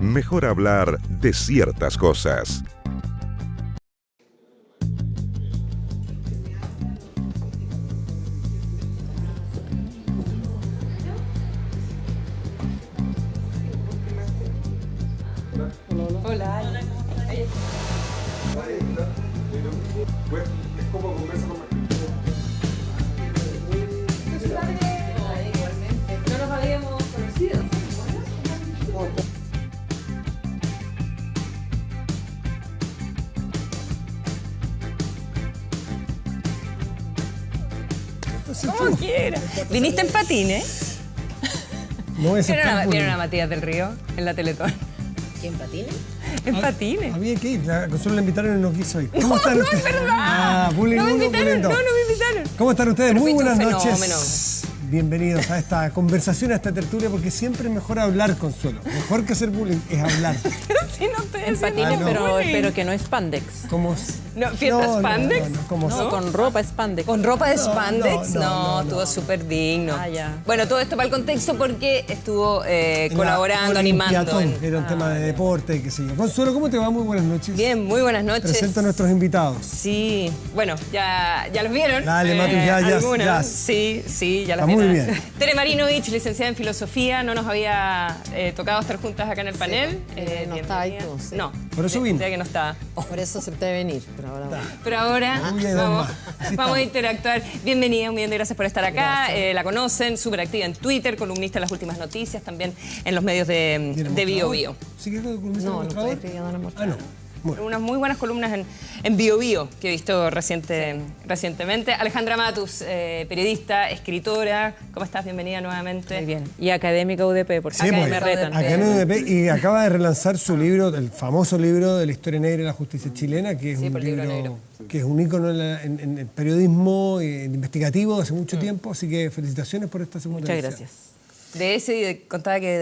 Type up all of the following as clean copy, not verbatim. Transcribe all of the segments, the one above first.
mejor hablar de ciertas cosas. Hola. Es como conversa con No nos habíamos conocido. Como quiera. ¿Viniste en patines? No es ¿Vieron a Matías del Río en la Teletón? ¿Quién patines? En patines. Había que ir, la Consuelo la invitaron y no quiso ir. ¿Cómo están No, ustedes? es verdad. Ah, bullying No me uno, invitaron, bullying dos. no me invitaron. ¿Cómo están ustedes? Pero Muy fuiste un buenas noches. fenómeno. Bienvenidos a esta conversación, a esta tertulia, porque siempre es mejor hablar, Consuelo. Mejor que hacer bullying es hablar. Pero si no estoy En haciendo patines, bullying. pero que no es spandex. ¿Cómo? No, ¿fiesta spandex? ¿cómo? No, con ropa spandex. ¿Con ropa de spandex? no, Estuvo súper digno. Ah, ya. Bueno, todo esto para el contexto porque estuvo En la colaborando, animando. Olimpiatón, era un tema de deporte, qué sé yo. Consuelo, ¿cómo te va? Muy buenas noches. Bien, muy buenas noches. Presento a nuestros invitados. Sí, bueno, ya los vieron. Dale, Matu, ya. Algunas. Sí, ya las Está muy vieron. bien. Tere Marinovich, licenciada en Filosofía, no nos había tocado estar juntas acá en el panel. no estaba ahí, bienvenida. sí. No, Por eso vino. ya que no estaba. Por eso acepté venir, pero ahora bueno. Pero ahora Uy, hay dos vamos, más. Así vamos a estamos. interactuar. Bienvenida, un millón de gracias por estar acá. La conocen, súper activa en Twitter, columnista en las últimas noticias, también en los medios de Bio Bio. ¿Sí que columnista No, no estoy mostrador? escribiendo en el Ah, mostrador. no. Bueno. Unas muy buenas columnas en Bio Bio que he visto recientemente. Alejandra Matus, periodista, escritora. ¿Cómo estás? Bienvenida nuevamente. Muy bien. Y académica UDP, porque Sí, acá porque me retan. acá en UDP, y acaba de relanzar su libro, el famoso libro de la historia negra y la justicia chilena, que es Sí, un por el libro libro negro. que es un ícono en el periodismo investigativo de hace mucho tiempo, así que felicitaciones por esta segunda Muchas edición. gracias. De ese contaba que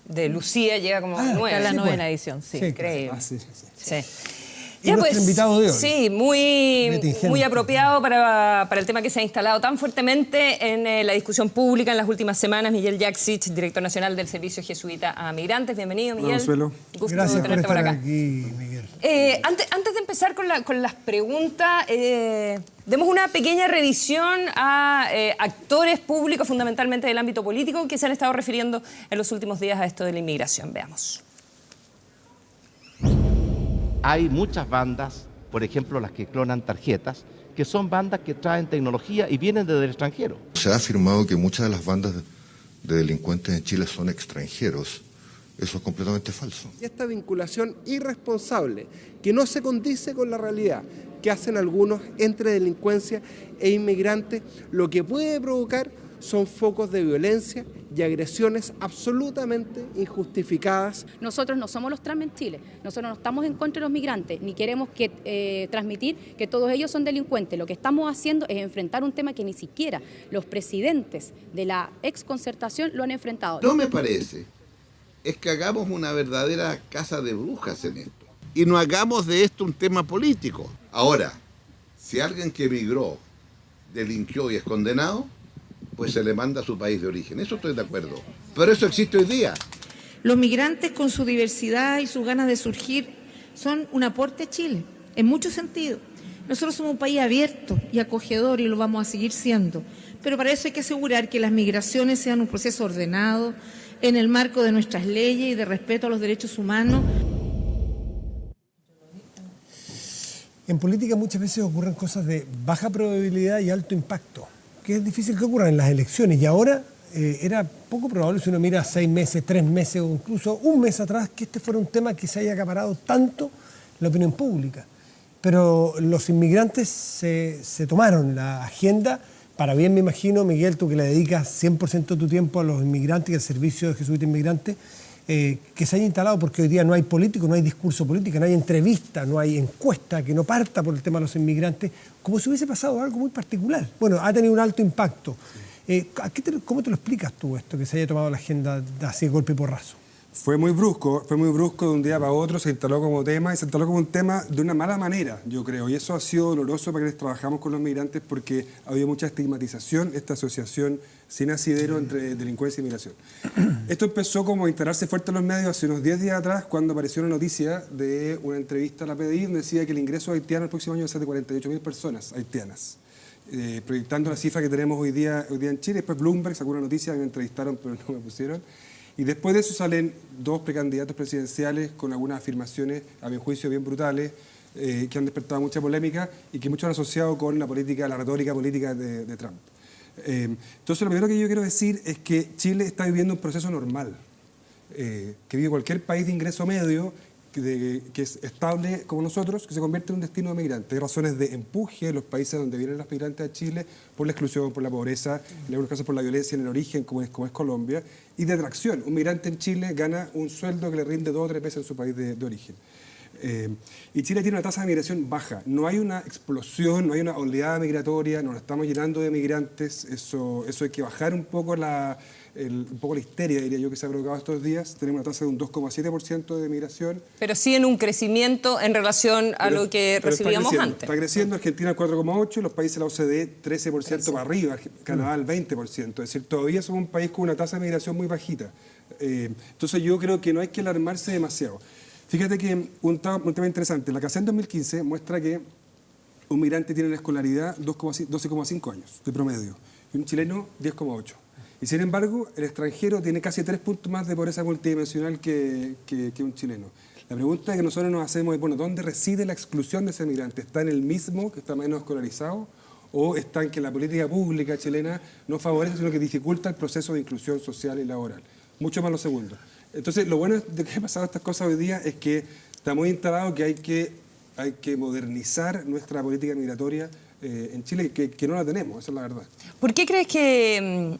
de Lucía llega como Ah, nueve. Está la Sí, novena pues. edición, sí. Sí, Increíble. claro. Ah, sí. Sí. Y nuestro invitado de hoy. Sí, Betty Ingente. muy apropiado para el tema que se ha instalado tan fuertemente en la discusión pública en las últimas semanas. Miguel Jaksic, director nacional del Servicio Jesuita a Migrantes. Bienvenido, Miguel. Consuelo. Gusto Gracias por tenerte estar por acá. aquí, Miguel. Antes de empezar con las preguntas, demos una pequeña revisión a actores públicos, fundamentalmente del ámbito político, que se han estado refiriendo en los últimos días a esto de la inmigración. Veamos. Hay muchas bandas, por ejemplo las que clonan tarjetas, que son bandas que traen tecnología y vienen desde el extranjero. Se ha afirmado que muchas de las bandas de delincuentes en Chile son extranjeros. Eso es completamente falso. Y esta vinculación irresponsable, que no se condice con la realidad, que hacen algunos entre delincuencia e inmigrantes, lo que puede provocar son focos de violencia y agresiones absolutamente injustificadas. Nosotros no somos los trans en Chile, nosotros no estamos en contra de los migrantes, ni queremos transmitir que todos ellos son delincuentes. Lo que estamos haciendo es enfrentar un tema que ni siquiera los presidentes de la exconcertación lo han enfrentado. No me parece es que hagamos una verdadera casa de brujas en esto y no hagamos de esto un tema político. Ahora, si alguien que emigró, delinquió y es condenado, pues se le manda a su país de origen. Eso estoy de acuerdo. Pero eso existe hoy día. Los migrantes, con su diversidad y sus ganas de surgir, son un aporte a Chile, en muchos sentidos. Nosotros somos un país abierto y acogedor y lo vamos a seguir siendo. Pero para eso hay que asegurar que las migraciones sean un proceso ordenado, en el marco de nuestras leyes y de respeto a los derechos humanos. En política muchas veces ocurren cosas de baja probabilidad y alto impacto, que es difícil que ocurran en las elecciones. Y ahora era poco probable, si uno mira 6 meses, 3 meses o incluso un mes atrás, que este fuera un tema que se haya acaparado tanto la opinión pública. Pero los inmigrantes se tomaron la agenda, para bien me imagino, Miguel, tú que le dedicas 100% de tu tiempo a los inmigrantes y al servicio de Jesuita Inmigrante, que se haya instalado, porque hoy día no hay político, no hay discurso político, no hay entrevista, no hay encuesta que no parta por el tema de los inmigrantes, como si hubiese pasado algo muy particular. Bueno, ha tenido un alto impacto. ¿Cómo te lo explicas tú esto, que se haya tomado la agenda así de golpe y porrazo? Fue muy brusco de un día para otro, se instaló como tema y se instaló como un tema de una mala manera, yo creo. Y eso ha sido doloroso para quienes trabajamos con los migrantes porque ha habido mucha estigmatización, esta asociación sin asidero entre delincuencia y migración. Esto empezó como a instalarse fuerte en los medios hace unos 10 días atrás cuando apareció una noticia de una entrevista a la PDI donde decía que el ingreso haitiano el próximo año va a ser de 48.000 personas haitianas. Proyectando la cifra que tenemos hoy día en Chile. Después Bloomberg sacó una noticia, me entrevistaron pero no me pusieron. Y después de eso salen dos precandidatos presidenciales con algunas afirmaciones, a mi juicio, bien brutales, que han despertado mucha polémica y que muchos han asociado con la política, la retórica política de Trump. Entonces, lo primero que yo quiero decir es que Chile está viviendo un proceso normal, que vive cualquier país de ingreso medio, que es estable como nosotros, que se convierte en un destino de migrantes. Hay razones de empuje en los países donde vienen los migrantes a Chile por la exclusión, por la pobreza, en algunos casos por la violencia en el origen, como es Colombia, y de atracción. Un migrante en Chile gana un sueldo que le rinde 2 o 3 veces en su país de origen. Y Chile tiene una tasa de migración baja. No hay una explosión, no hay una oleada migratoria, nos estamos llenando de migrantes. Eso hay que bajar un poco la histeria, diría yo, que se ha provocado estos días. Tenemos una tasa de un 2,7% de migración. Pero sí en un crecimiento en relación a lo que recibíamos antes. Está creciendo, Argentina al 4,8%, los países de la OCDE 13% para arriba, Canadá al 20%. Es decir, todavía somos un país con una tasa de migración muy bajita. Entonces yo creo que no hay que alarmarse demasiado. Fíjate que un tema interesante, la CACEN 2015 muestra que un migrante tiene la escolaridad 12,5 años de promedio y un chileno 10,8. Y sin embargo, el extranjero tiene casi 3 puntos más de pobreza multidimensional que un chileno. La pregunta que nosotros nos hacemos es, bueno, ¿dónde reside la exclusión de ese migrante? ¿Está en el mismo, que está menos escolarizado? ¿O está en que la política pública chilena no favorece, sino que dificulta el proceso de inclusión social y laboral? Mucho más lo segundo. Entonces, lo bueno de que han pasado estas cosas hoy día es que está muy instalado que hay que modernizar nuestra política migratoria en Chile, que no la tenemos, esa es la verdad. ¿Por qué crees que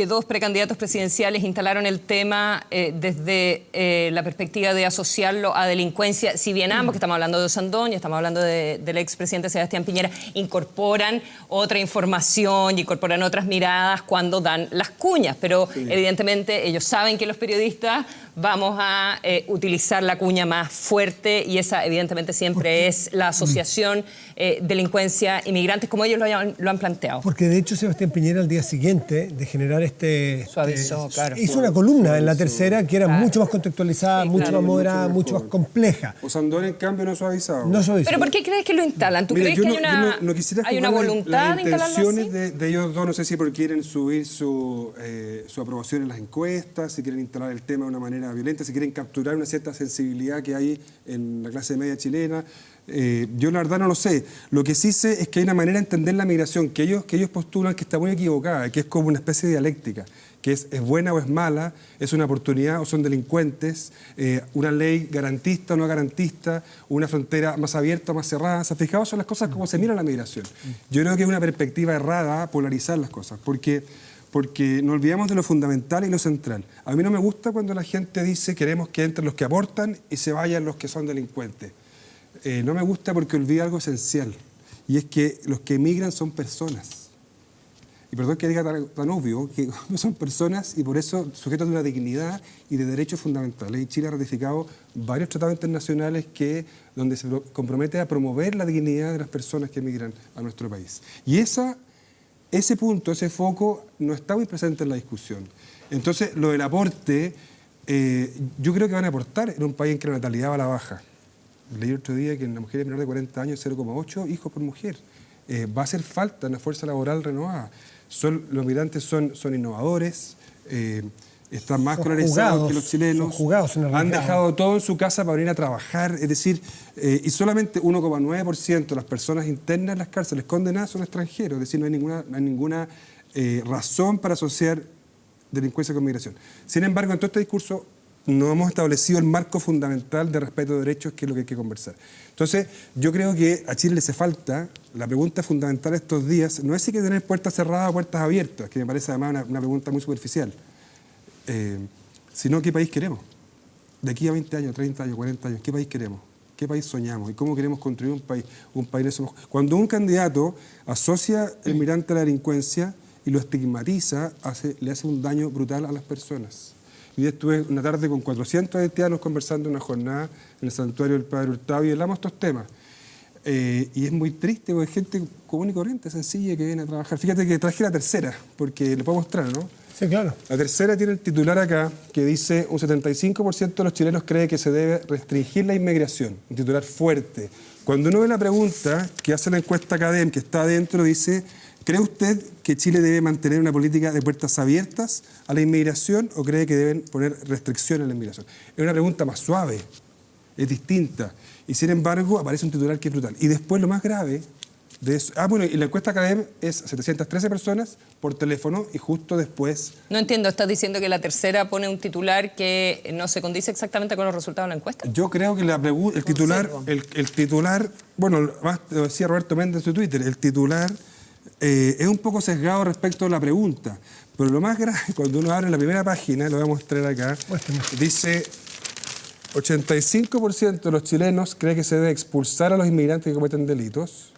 dos precandidatos presidenciales instalaron el tema desde la perspectiva de asociarlo a delincuencia? Si bien ambos, que estamos hablando de Osandoña, estamos hablando del expresidente Sebastián Piñera, incorporan otra información y incorporan otras miradas cuando dan las cuñas, pero evidentemente ellos saben que los periodistas vamos a utilizar la cuña más fuerte y esa evidentemente siempre es la asociación delincuencia y migrantes, como ellos lo han planteado. Porque de hecho Sebastián Piñera al día siguiente de generar suavizó, claro. hizo una columna en La Tercera que era mucho más contextualizada, mucho más moderada, mucho más compleja. Osandoña, en cambio, no suavizado. No suavizó. ¿Pero por qué crees que lo instalan? ¿Tú crees que hay una voluntad de instalarlo así? Las intenciones de ellos dos, no sé si porque quieren subir su aprobación en las encuestas, si quieren instalar el tema de una manera violenta, si quieren capturar una cierta sensibilidad que hay en la clase media chilena. Yo la verdad no lo sé. Lo que sí sé es que hay una manera de entender la migración que ellos postulan que está muy equivocada, que es como una especie de dialéctica, que es buena o es mala, es una oportunidad o son delincuentes, una ley garantista o no garantista, una frontera más abierta o más cerrada. ¿Se han fijado? Son las cosas como se mira la migración. Yo creo que es una perspectiva errada polarizar las cosas, porque nos olvidamos de lo fundamental y lo central. A mí no me gusta cuando la gente dice queremos que entren los que aportan y se vayan los que son delincuentes. No me gusta porque olvida algo esencial, y es que los que emigran son personas. Y perdón que diga tan obvio, que son personas y por eso sujetos de una dignidad y de derechos fundamentales. Y Chile ha ratificado varios tratados internacionales donde se compromete a promover la dignidad de las personas que emigran a nuestro país. Y ese punto, ese foco, no está muy presente en la discusión. Entonces, lo del aporte, yo creo que van a aportar en un país en que la natalidad va a la baja. Leí otro día que en la mujer menor de 40 años 0,8 hijos por mujer. Va a hacer falta una fuerza laboral renovada. Los migrantes son innovadores, están más escolarizados que los chilenos, han dejado todo en su casa para venir a trabajar, es decir, y solamente 1,9% de las personas internas en las cárceles condenadas son extranjeros, es decir, no hay ninguna razón para asociar delincuencia con migración. Sin embargo, en todo este discurso no hemos establecido el marco fundamental de respeto de derechos, que es lo que hay que conversar. Entonces, yo creo que a Chile le hace falta, la pregunta fundamental estos días, no es si hay que tener puertas cerradas o puertas abiertas, que me parece además una pregunta muy superficial, sino qué país queremos. De aquí a 20 años, 30 años, 40 años, ¿qué país queremos? ¿Qué país soñamos? ¿Y cómo queremos construir un país? Cuando un candidato asocia el migrante a la delincuencia y lo estigmatiza, le hace un daño brutal a las personas. Hoy día estuve una tarde con 400 haitianos conversando una jornada en el santuario del Padre Hurtado y hablamos estos temas. Y es muy triste porque es gente común y corriente, sencilla, que viene a trabajar. Fíjate que traje la tercera, porque le puedo mostrar, ¿no? Sí, claro. La tercera tiene el titular acá, que dice: un 75% de los chilenos cree que se debe restringir la inmigración. Un titular fuerte. Cuando uno ve la pregunta que hace la encuesta Academ, que está adentro, dice: ¿cree usted que Chile debe mantener una política de puertas abiertas a la inmigración o cree que deben poner restricciones a la inmigración? Es una pregunta más suave, es distinta. Y sin embargo, aparece un titular que es brutal. Y después lo más grave de eso... bueno, y la encuesta Academ es 713 personas por teléfono y justo después... No entiendo, estás diciendo que la tercera pone un titular que no se condice exactamente con los resultados de la encuesta. Yo creo que el titular, bueno, más lo decía Roberto Méndez en su Twitter, el titular es un poco sesgado respecto a la pregunta. Pero lo más grave, cuando uno abre la primera página, lo voy a mostrar acá, dice: 85% de los chilenos cree que se debe expulsar a los inmigrantes que cometen delitos.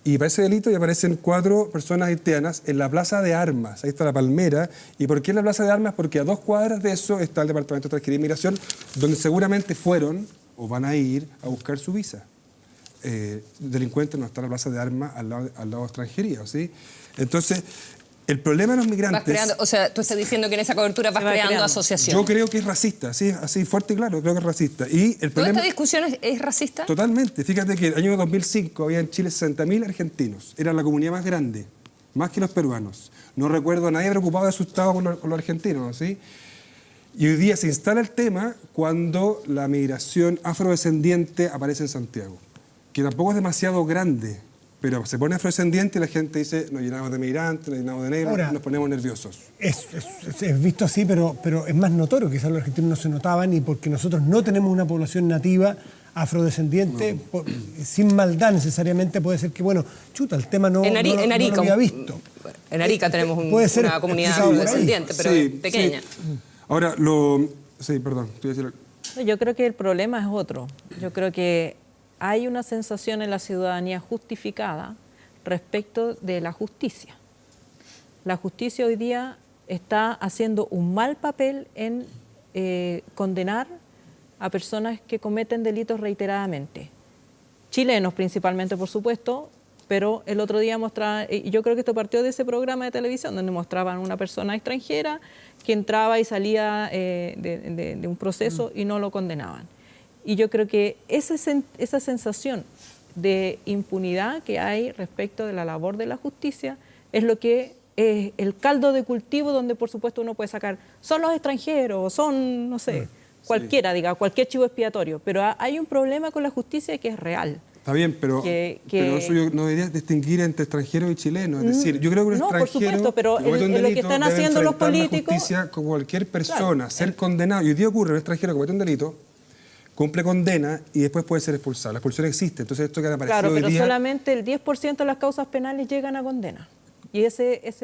Y para ese delito ya aparecen 4 personas haitianas en la Plaza de Armas. Ahí está la palmera. ¿Y por qué en la Plaza de Armas? Porque a 2 cuadras de eso está el Departamento de Extranjería e Inmigración, donde seguramente fueron o van a ir a buscar su visa. Delincuentes no está en la Plaza de Armas al lado de extranjería, ¿sí? Entonces, el problema de los migrantes... Vas creando, o sea, tú estás diciendo que en esa cobertura vas creando asociaciones. Yo creo que es racista, sí, así fuerte y claro, creo que es racista. Y el ¿Toda problema... esta discusión es racista? Totalmente. Fíjate que en el año 2005 había en Chile 60.000 argentinos. Era la comunidad más grande, más que los peruanos. No recuerdo a nadie preocupado y asustado con los argentinos, ¿sí? Y hoy día se instala el tema cuando la migración afrodescendiente aparece en Santiago, que tampoco es demasiado grande. Pero se pone afrodescendiente y la gente dice: nos llenamos de migrantes, nos llenamos de negros, nos ponemos nerviosos. Es visto así, pero es más notorio. Quizás los argentinos no se notaban, y porque nosotros no tenemos una población nativa afrodescendiente, sin maldad necesariamente. Puede ser que, bueno, chuta, el tema no lo había visto. En Arica tenemos una comunidad afrodescendiente, pero sí, pequeña. Sí. Ahora, sí, perdón, te voy a decir... Yo creo que el problema es otro. Yo creo que hay una sensación en la ciudadanía justificada respecto de la justicia. La justicia hoy día está haciendo un mal papel en condenar a personas que cometen delitos reiteradamente. Chilenos principalmente, por supuesto, pero el otro día mostraban, y yo creo que esto partió de ese programa de televisión donde mostraban una persona extranjera que entraba y salía de un proceso y no lo condenaban. Y yo creo que esa sensación de impunidad que hay respecto de la labor de la justicia es lo que es el caldo de cultivo donde, por supuesto, uno puede sacar: son los extranjeros, son, no sé, cualquiera, diga, cualquier chivo expiatorio. Pero hay un problema con la justicia que es real. Está bien, pero eso yo no debería distinguir entre extranjeros y chilenos. Es decir, yo creo que un extranjero, por supuesto, pero lo que están haciendo los políticos... la justicia como cualquier persona, ser condenado. Y hoy día ocurre: un extranjero comete un delito, cumple condena y después puede ser expulsado. La expulsión existe, entonces esto que ha aparecido Claro, pero hoy día... solamente el 10% de las causas penales llegan a condena. Y ese es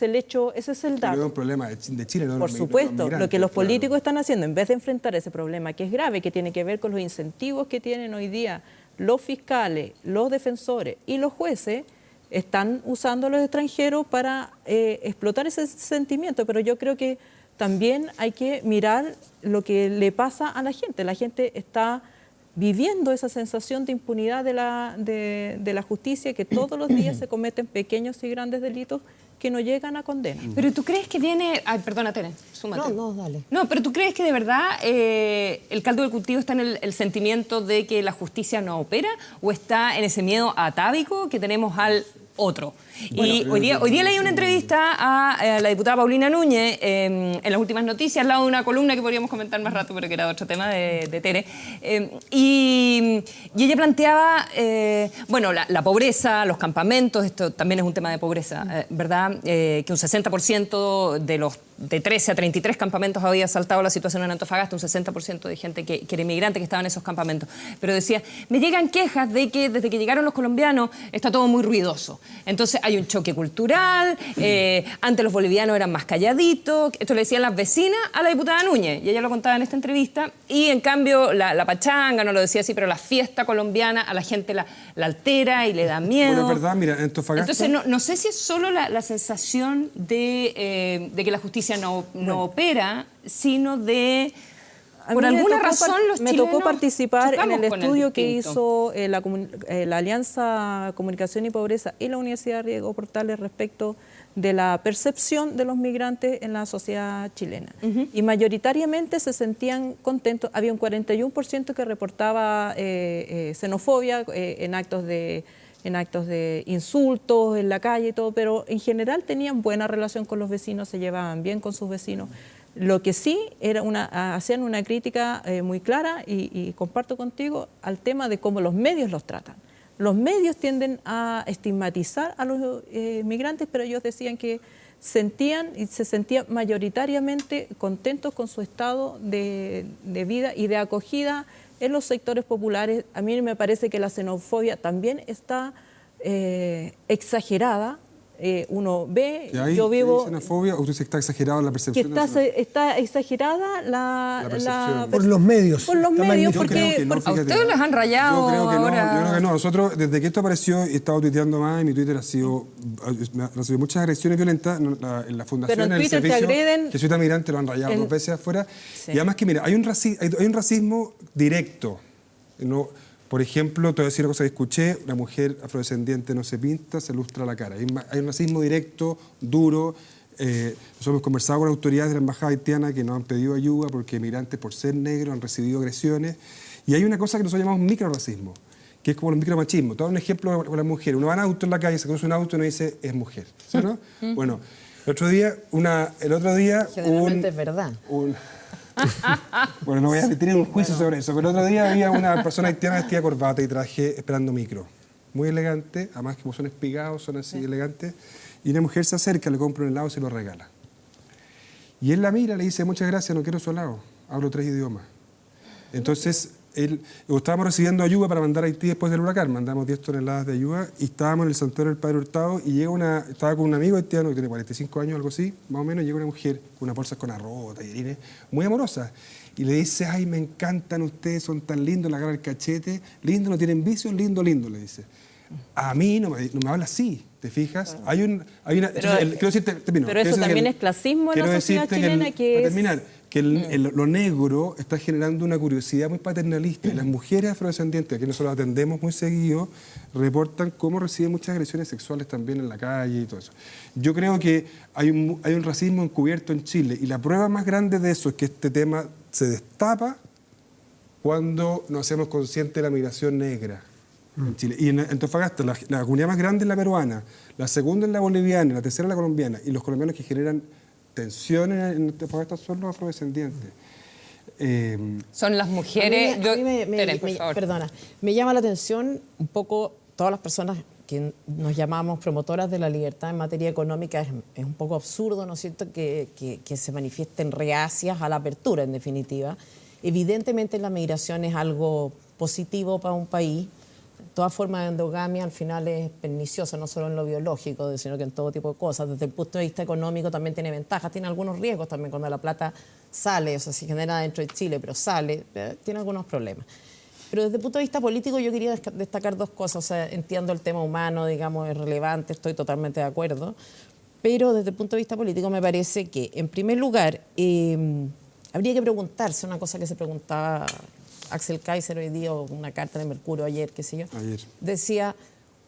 el hecho, ese es el dato. Pero es un problema de Chile, ¿no? Por supuesto, lo que los políticos están haciendo, en vez de enfrentar ese problema que es grave, que tiene que ver con los incentivos que tienen hoy día los fiscales, los defensores y los jueces, están usando a los extranjeros para explotar ese sentimiento. Pero yo creo que también hay que mirar lo que le pasa a la gente. La gente está viviendo esa sensación de impunidad de la justicia, que todos los días se cometen pequeños y grandes delitos que no llegan a condena. Pero tú crees que viene... Ay, perdona, Tere, súmate. No, dale. No, pero tú crees que de verdad el caldo del cultivo está en el sentimiento de que la justicia no opera, o está en ese miedo atávico que tenemos al otro. Y hoy día leí una entrevista a la diputada Paulina Núñez en las últimas noticias, al lado de una columna que podríamos comentar más rato, pero que era otro tema de Tere. Y ella planteaba, la pobreza, los campamentos, esto también es un tema de pobreza, ¿verdad? Que un 60% de 13 a 33 campamentos había saltado la situación en Antofagasta, un 60% de gente que era inmigrante que estaba en esos campamentos. Pero decía, me llegan quejas de que desde que llegaron los colombianos está todo muy ruidoso. Entonces hay un choque cultural, antes los bolivianos eran más calladitos, esto le decían las vecinas a la diputada Núñez, y ella lo contaba en esta entrevista, y en cambio la pachanga, no lo decía así, pero la fiesta colombiana a la gente la altera y le da miedo. Bueno, es verdad, mira, en Antofagasta... Entonces no sé si es solo la sensación de que la justicia no opera, sino de... Por alguna razón los me chilenos tocó participar en el con estudio que distinto. hizo la Alianza Comunicación y Pobreza y la Universidad Diego Portales respecto de la percepción de los migrantes en la sociedad chilena. Y mayoritariamente se sentían contentos. Había un 41% que reportaba xenofobia en actos de insultos en la calle y todo, pero en general tenían buena relación con los vecinos, se llevaban bien con sus vecinos. Lo que sí era hacían una crítica muy clara y comparto contigo al tema de cómo los medios los tratan. Los medios tienden a estigmatizar a los migrantes, pero ellos decían que sentían y se sentían mayoritariamente contentos con su estado de vida y de acogida en los sectores populares. A mí me parece que la xenofobia también está exagerada. Uno ve, ahí, yo vivo... ¿Xenofobia o tú dices que está exagerada la percepción? Que está exagerada la por los medios. Por los medios, porque a ustedes les han rayado yo creo ahora. que no. Nosotros, desde que esto apareció, he estado tuiteando más y mi Twitter ha recibido muchas agresiones violentas en la fundación, pero en el Twitter servicio te agreden... Jesuita Migrante lo han rayado 2 veces afuera. Sí. Y además que, mira, hay un racismo directo. ¿No? Por ejemplo, te voy a decir una cosa que escuché, una mujer afrodescendiente no se pinta, se lustra la cara. Hay un racismo directo, duro. Nosotros hemos conversado con autoridades de la embajada haitiana que nos han pedido ayuda porque migrantes por ser negros han recibido agresiones. Y hay una cosa que nosotros llamamos microracismo, que es como el micromachismo. Te doy un ejemplo con las mujeres. Uno va en auto en la calle, se conoce un auto y uno dice, es mujer. ¿Sí, no? Bueno, el otro día generalmente es verdad. Bueno, no voy a tener un juicio sobre eso, pero el otro día había una persona haitiana vestida de corbata y traje esperando micro. Muy elegante, además que como son espigados, son así elegantes. Y una mujer se acerca, le compra un helado y se lo regala. Y él la mira, le dice, muchas gracias, no quiero su helado, hablo 3 idiomas. Entonces, estábamos recibiendo ayuda para mandar a Haití después del huracán, mandamos 10 toneladas de ayuda y estábamos en el santuario del Padre Hurtado y estaba con un amigo haitiano que tiene 45 años, algo así, más o menos, llega una mujer con unas bolsas con arroz, tallarines, muy amorosa. Y le dice, ay, me encantan ustedes, son tan lindos, le agarra el cachete, lindo, no tienen vicios, lindo, le dice. A mí no me habla así, ¿te fijas? Quiero decirte, termino. Pero eso también es clasismo en la sociedad chilena lo negro está generando una curiosidad muy paternalista. Y las mujeres afrodescendientes, que nosotros atendemos muy seguido, reportan cómo reciben muchas agresiones sexuales también en la calle y todo eso. Yo creo que hay un racismo encubierto en Chile y la prueba más grande de eso es que este tema se destapa cuando nos hacemos conscientes de la migración negra en Chile. Y en Antofagasta, la comunidad más grande es la peruana, la segunda es la boliviana, la tercera es la colombiana, y los colombianos que generan tensiones en Antofagasta son los afrodescendientes. Son las mujeres... Perdona, me llama la atención un poco todas las personas que nos llamamos promotoras de la libertad en materia económica. Es un poco absurdo, ¿no es cierto?, que se manifiesten reacias a la apertura, en definitiva. Evidentemente la migración es algo positivo para un país. Toda forma de endogamia al final es perniciosa, no solo en lo biológico, sino que en todo tipo de cosas. Desde el punto de vista económico también tiene ventajas, tiene algunos riesgos también cuando la plata sale, o sea, se genera dentro de Chile, pero sale, tiene algunos problemas. Pero desde el punto de vista político yo quería destacar 2 cosas. O sea, entiendo el tema humano, digamos, es relevante, estoy totalmente de acuerdo, pero desde el punto de vista político me parece que, en primer lugar, habría que preguntarse una cosa que se preguntaba Axel Kaiser hoy día, o una carta de Mercurio ayer, qué sé yo, decía,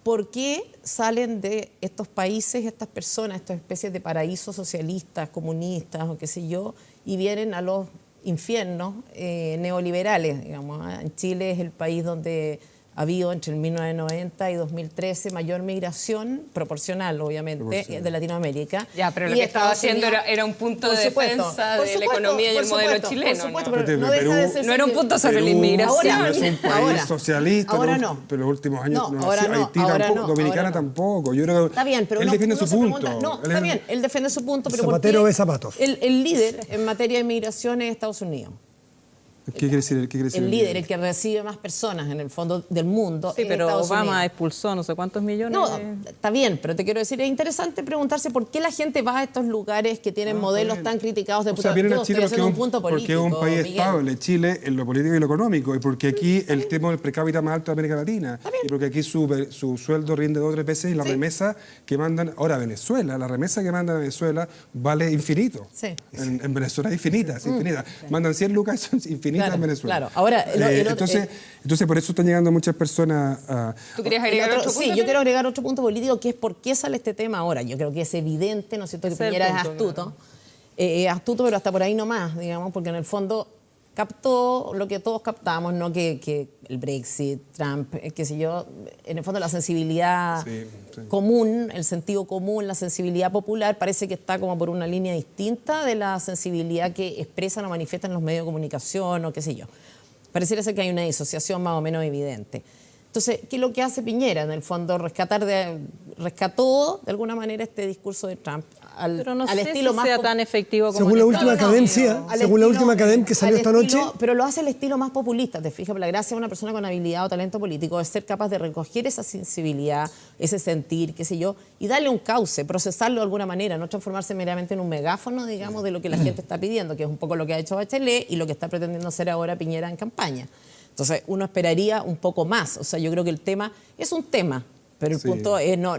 ¿por qué salen de estos países estas personas, estas especies de paraísos socialistas, comunistas o qué sé yo, y vienen a los infiernos neoliberales? Digamos, en Chile es el país donde ha habido entre el 1990 y 2013 mayor migración, proporcional obviamente, de Latinoamérica. Ya, pero lo que estaba haciendo era un punto de defensa de la economía y el modelo chileno. Por supuesto, pero no deja de ser... No era un punto sobre la inmigración. No es un país socialista, ahora no. Pero los últimos años Haití tampoco, Dominicana tampoco. Yo creo que está bien, pero él defiende su punto. Está bien, él defiende su punto, pero Zapatero ve zapatos. El líder en materia de inmigración es Estados Unidos. ¿Qué quiere decir el líder, el que recibe más personas en el fondo del mundo. Sí, pero Estados Obama Unidos. expulsó no sé cuántos millones. No, está bien, pero te quiero decir, es interesante preguntarse por qué la gente va a estos lugares que tienen modelos tan criticados de O sea, vienen a Chile un punto político, porque es un país Miguel. estable, Chile, en lo político y lo económico, y porque aquí el tema del per cápita más alto de América Latina, y porque aquí su sueldo rinde 2 o 3 veces y la remesa que mandan, ahora Venezuela, la remesa que manda Venezuela vale infinito. Sí. En Venezuela es infinita, es infinita. Mandan 100 lucas y son infinitas en Venezuela. Claro, ahora... Entonces, por eso están llegando muchas personas a... ¿Tú querías agregar otro punto? Sí, yo quiero agregar otro punto político, que es por qué sale este tema ahora. Yo creo que es evidente, ¿no es cierto?, que Piñera es astuto. Astuto, pero hasta por ahí nomás, digamos, porque en el fondo captó lo que todos captamos, ¿no? Que el Brexit, Trump, qué sé yo, en el fondo la sensibilidad común, el sentido común, la sensibilidad popular, parece que está como por una línea distinta de la sensibilidad que expresan o manifiestan los medios de comunicación o qué sé yo. Pareciera ser que hay una disociación más o menos evidente. Entonces, ¿qué es lo que hace Piñera? En el fondo, rescató de alguna manera este discurso de Trump pero no al sé estilo si más sea tan efectivo como según la última academia, según la última academia que salió esta noche. Pero lo hace al estilo más populista, te fijas, la gracia de una persona con habilidad o talento político es ser capaz de recoger esa sensibilidad, ese sentir, qué sé yo, y darle un cauce, procesarlo de alguna manera, no transformarse meramente en un megáfono, digamos, de lo que la gente está pidiendo, que es un poco lo que ha hecho Bachelet y lo que está pretendiendo hacer ahora Piñera en campaña. Entonces, uno esperaría un poco más. O sea, yo creo que el tema es un tema, pero el punto es no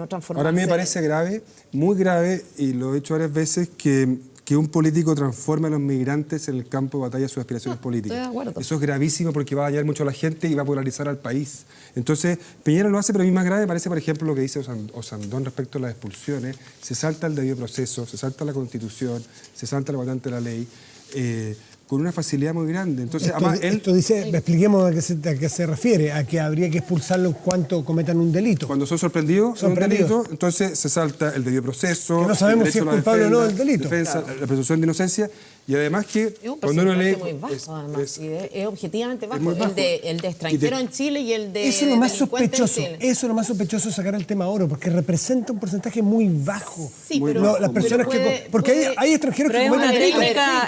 transformarse. Ahora a mí me parece grave, muy grave, y lo he dicho varias veces, que un político transforme a los migrantes en el campo de batalla de sus aspiraciones políticas. Estoy de acuerdo. Eso es gravísimo porque va a dañar mucho a la gente y va a polarizar al país. Entonces, Piñera lo hace, pero a mí más grave me parece, por ejemplo, lo que dice Osandón respecto a las expulsiones. Se salta el debido proceso, se salta la Constitución, se salta la patente de la ley. Con una facilidad muy grande. Entonces, esto dice, expliquemos a qué se refiere, a que habría que expulsarlo en cuanto cometan un delito. Cuando son sorprendidos en un delito, entonces se salta el debido proceso, que no sabemos si es culpable o no del delito. La presunción de inocencia, y además que es un cuando uno lee... muy bajo, además, es objetivamente bajo. El de extranjero en Chile y el de eso es lo más delincuente sospechoso. en Chile. Eso es lo más sospechoso, sacar el tema oro, porque representa un porcentaje muy bajo. Sí, pero las personas porque hay extranjeros que cometen delitos.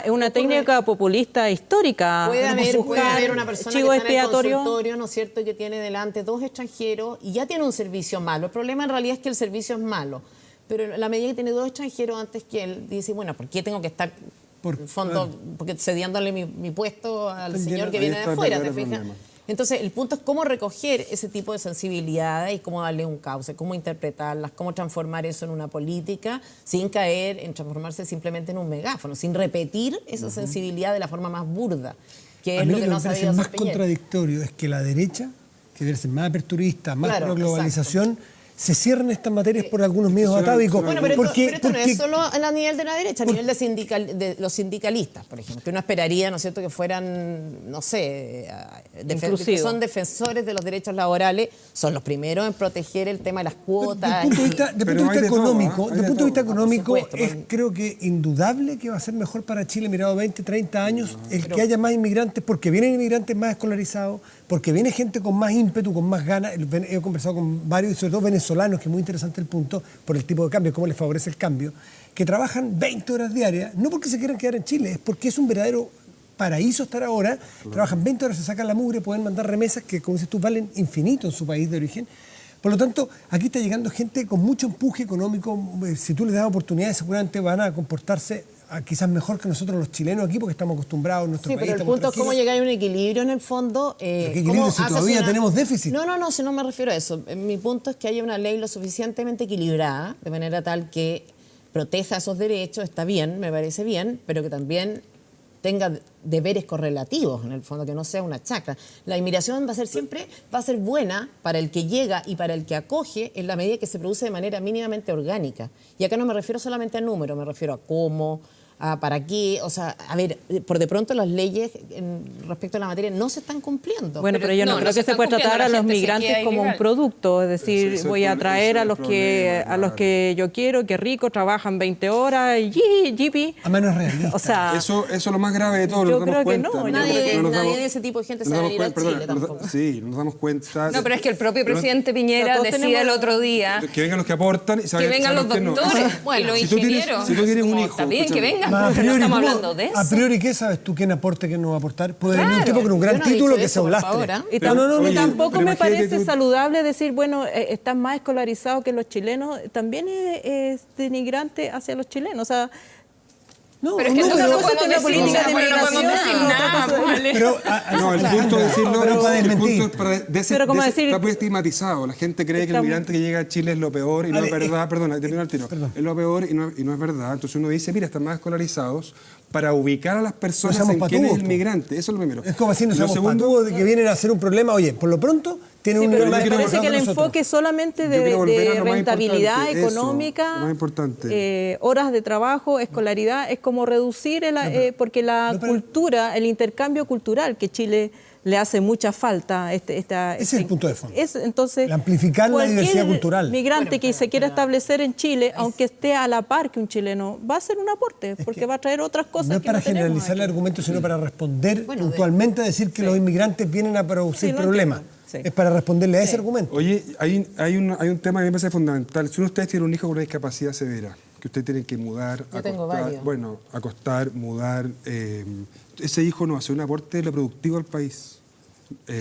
Es una técnica populista histórica. Puede haber una persona chivo que está en el expiatorio, consultorio, ¿no es cierto?, que tiene delante 2 extranjeros y ya tiene un servicio malo. El problema en realidad es que el servicio es malo. Pero en la medida que tiene 2 extranjeros antes que él, dice, bueno, ¿por qué tengo que estar en el fondo porque cediéndole mi puesto al señor que viene de afuera, ¿te fijas? Entonces, el punto es cómo recoger ese tipo de sensibilidades y cómo darle un cauce, cómo interpretarlas, cómo transformar eso en una política sin caer en transformarse simplemente en un megáfono, sin repetir esa sensibilidad de la forma más burda, que es lo que no se ha sabido hacer más Piñera. contradictorio es que la derecha, que debe ser más aperturista, más pro globalización, se cierran estas materias por algunos medios atávicos. Bueno, pero esto no es solo a nivel de la derecha, a nivel de los sindicalistas, por ejemplo, que uno esperaría, ¿no es cierto?, que fueran, no sé, que son defensores de los derechos laborales, son los primeros en proteger el tema de las cuotas. De punto de vista económico, es creo que indudable que va a ser mejor para Chile, mirado 20, 30 años, que haya más inmigrantes, porque vienen inmigrantes más escolarizados, porque viene gente con más ímpetu, con más ganas. He conversado con varios, y sobre todo venezolanos, que es muy interesante el punto, por el tipo de cambio, cómo les favorece el cambio, que trabajan 20 horas diarias, no porque se quieran quedar en Chile, es porque es un verdadero paraíso estar ahora. Trabajan 20 horas, se sacan la mugre, pueden mandar remesas que, como dices tú, valen infinito en su país de origen. Por lo tanto, aquí está llegando gente con mucho empuje económico. Si tú les das oportunidades, seguramente van a comportarse quizás mejor que nosotros los chilenos aquí, porque estamos acostumbrados en nuestro país. Sí, pero el punto es cómo llegar a un equilibrio en el fondo. ¿Qué equilibrio si todavía tenemos déficit? No, si no me refiero a eso. Mi punto es que haya una ley lo suficientemente equilibrada, de manera tal que proteja esos derechos, está bien, me parece bien, pero que también tenga deberes correlativos, en el fondo, que no sea una chacra. La inmigración va a ser buena para el que llega y para el que acoge en la medida que se produce de manera mínimamente orgánica. Y acá no me refiero solamente al número, me refiero a cómo, para qué. O sea, a ver, por de pronto las leyes respecto a la materia no se están cumpliendo. Bueno, pero yo no creo que se pueda tratar a los migrantes como un producto, es decir, voy a traer a los que yo quiero, que rico, trabajan 20 horas, y a menos realista. O sea, eso es lo más grave de todo, yo nos damos creo que cuenta. no, nadie de ese tipo de gente se va a venir a Chile tampoco. Sí, nos damos cuenta. No, pero es que el propio presidente Piñera decía el otro día que vengan los que aportan y que vengan los doctores y los ingenieros. Si tú tienes un hijo, está bien que vengan Pero no estamos hablando de eso. A priori, ¿qué sabes tú? ¿Quién aporte, quién no va a aportar? Puede venir un Claro. tipo con un gran Yo no he título dicho que eso, sea un por lastre. favor, ¿ah? Y Oye, tampoco pero me imagínate parece tú- saludable decir, bueno, están más escolarizados que los chilenos. También es denigrante hacia los chilenos. O sea, No, Pero es que no, entonces pero- no podemos una decir política nada, de porque no podemos migración, decir otra nada, cosa. ¿vale? pero, No, el punto es decirlo, pero para el punto desmentir. es Pero como decir- está muy estigmatizado. La gente cree que el Estamos- migrante que llega a Chile es lo peor y no es verdad. Perdona, te termino al tiro. Perdón. Es lo peor y no es verdad. Entonces uno dice, mira, están más escolarizados para ubicar a las personas seamos en quién es patúos, el po. migrante. Eso es lo primero. Es como si no Lo somos segundo, patúos de que vienen a hacer un problema. Oye, por lo pronto tienen sí, un pero problema me quiero parece que el nosotros. enfoque solamente Yo quiero volver a de lo más rentabilidad importante, eso, económica, lo más importante. horas de trabajo, escolaridad, es como reducir, porque la cultura, el intercambio cultural que Chile le hace mucha falta. Ese es el punto de fondo. Entonces, El amplificar la cualquier diversidad cultural. migrante que se quiera establecer en Chile, aunque esté a la par que un chileno, va a ser un aporte, porque va a traer otras cosas No es que para no tenemos generalizar el aquí. argumento, sino para responder puntualmente a decir que los inmigrantes vienen a producir Sí, lo problemas. entiendo. Sí. Es para responderle a ese argumento. Oye, hay un tema que me parece fundamental. Si uno de ustedes tiene un hijo con una discapacidad severa, que ustedes tienen que mudar, Yo tengo varios. bueno, acostar, mudar, ese hijo no va a ser un aporte de lo productivo al país.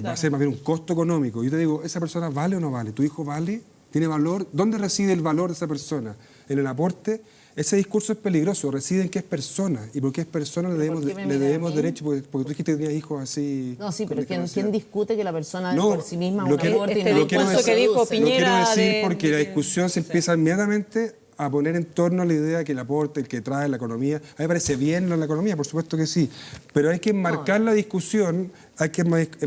Va a ser más bien un costo económico. Yo te digo, ¿esa persona vale o no vale? ¿Tu hijo vale? ¿Tiene valor? ¿Dónde reside el valor de esa persona? ¿En el aporte? Ese discurso es peligroso. Reside en qué es persona. Y porque es persona le ¿por qué me debemos mira a mí? derecho, porque tú dijiste que tenías hijos así. No, sí, con pero ¿quién discapacidad. discute que la persona No, por sí misma es lo un que- aporte y este no lo quiero discurso decir- que dijo Lo quiero Piñera decir porque la discusión se empieza inmediatamente a poner en torno a la idea que el aporte, el que trae la economía, a mí me parece bien la economía, por supuesto que sí, pero hay que enmarcar la discusión,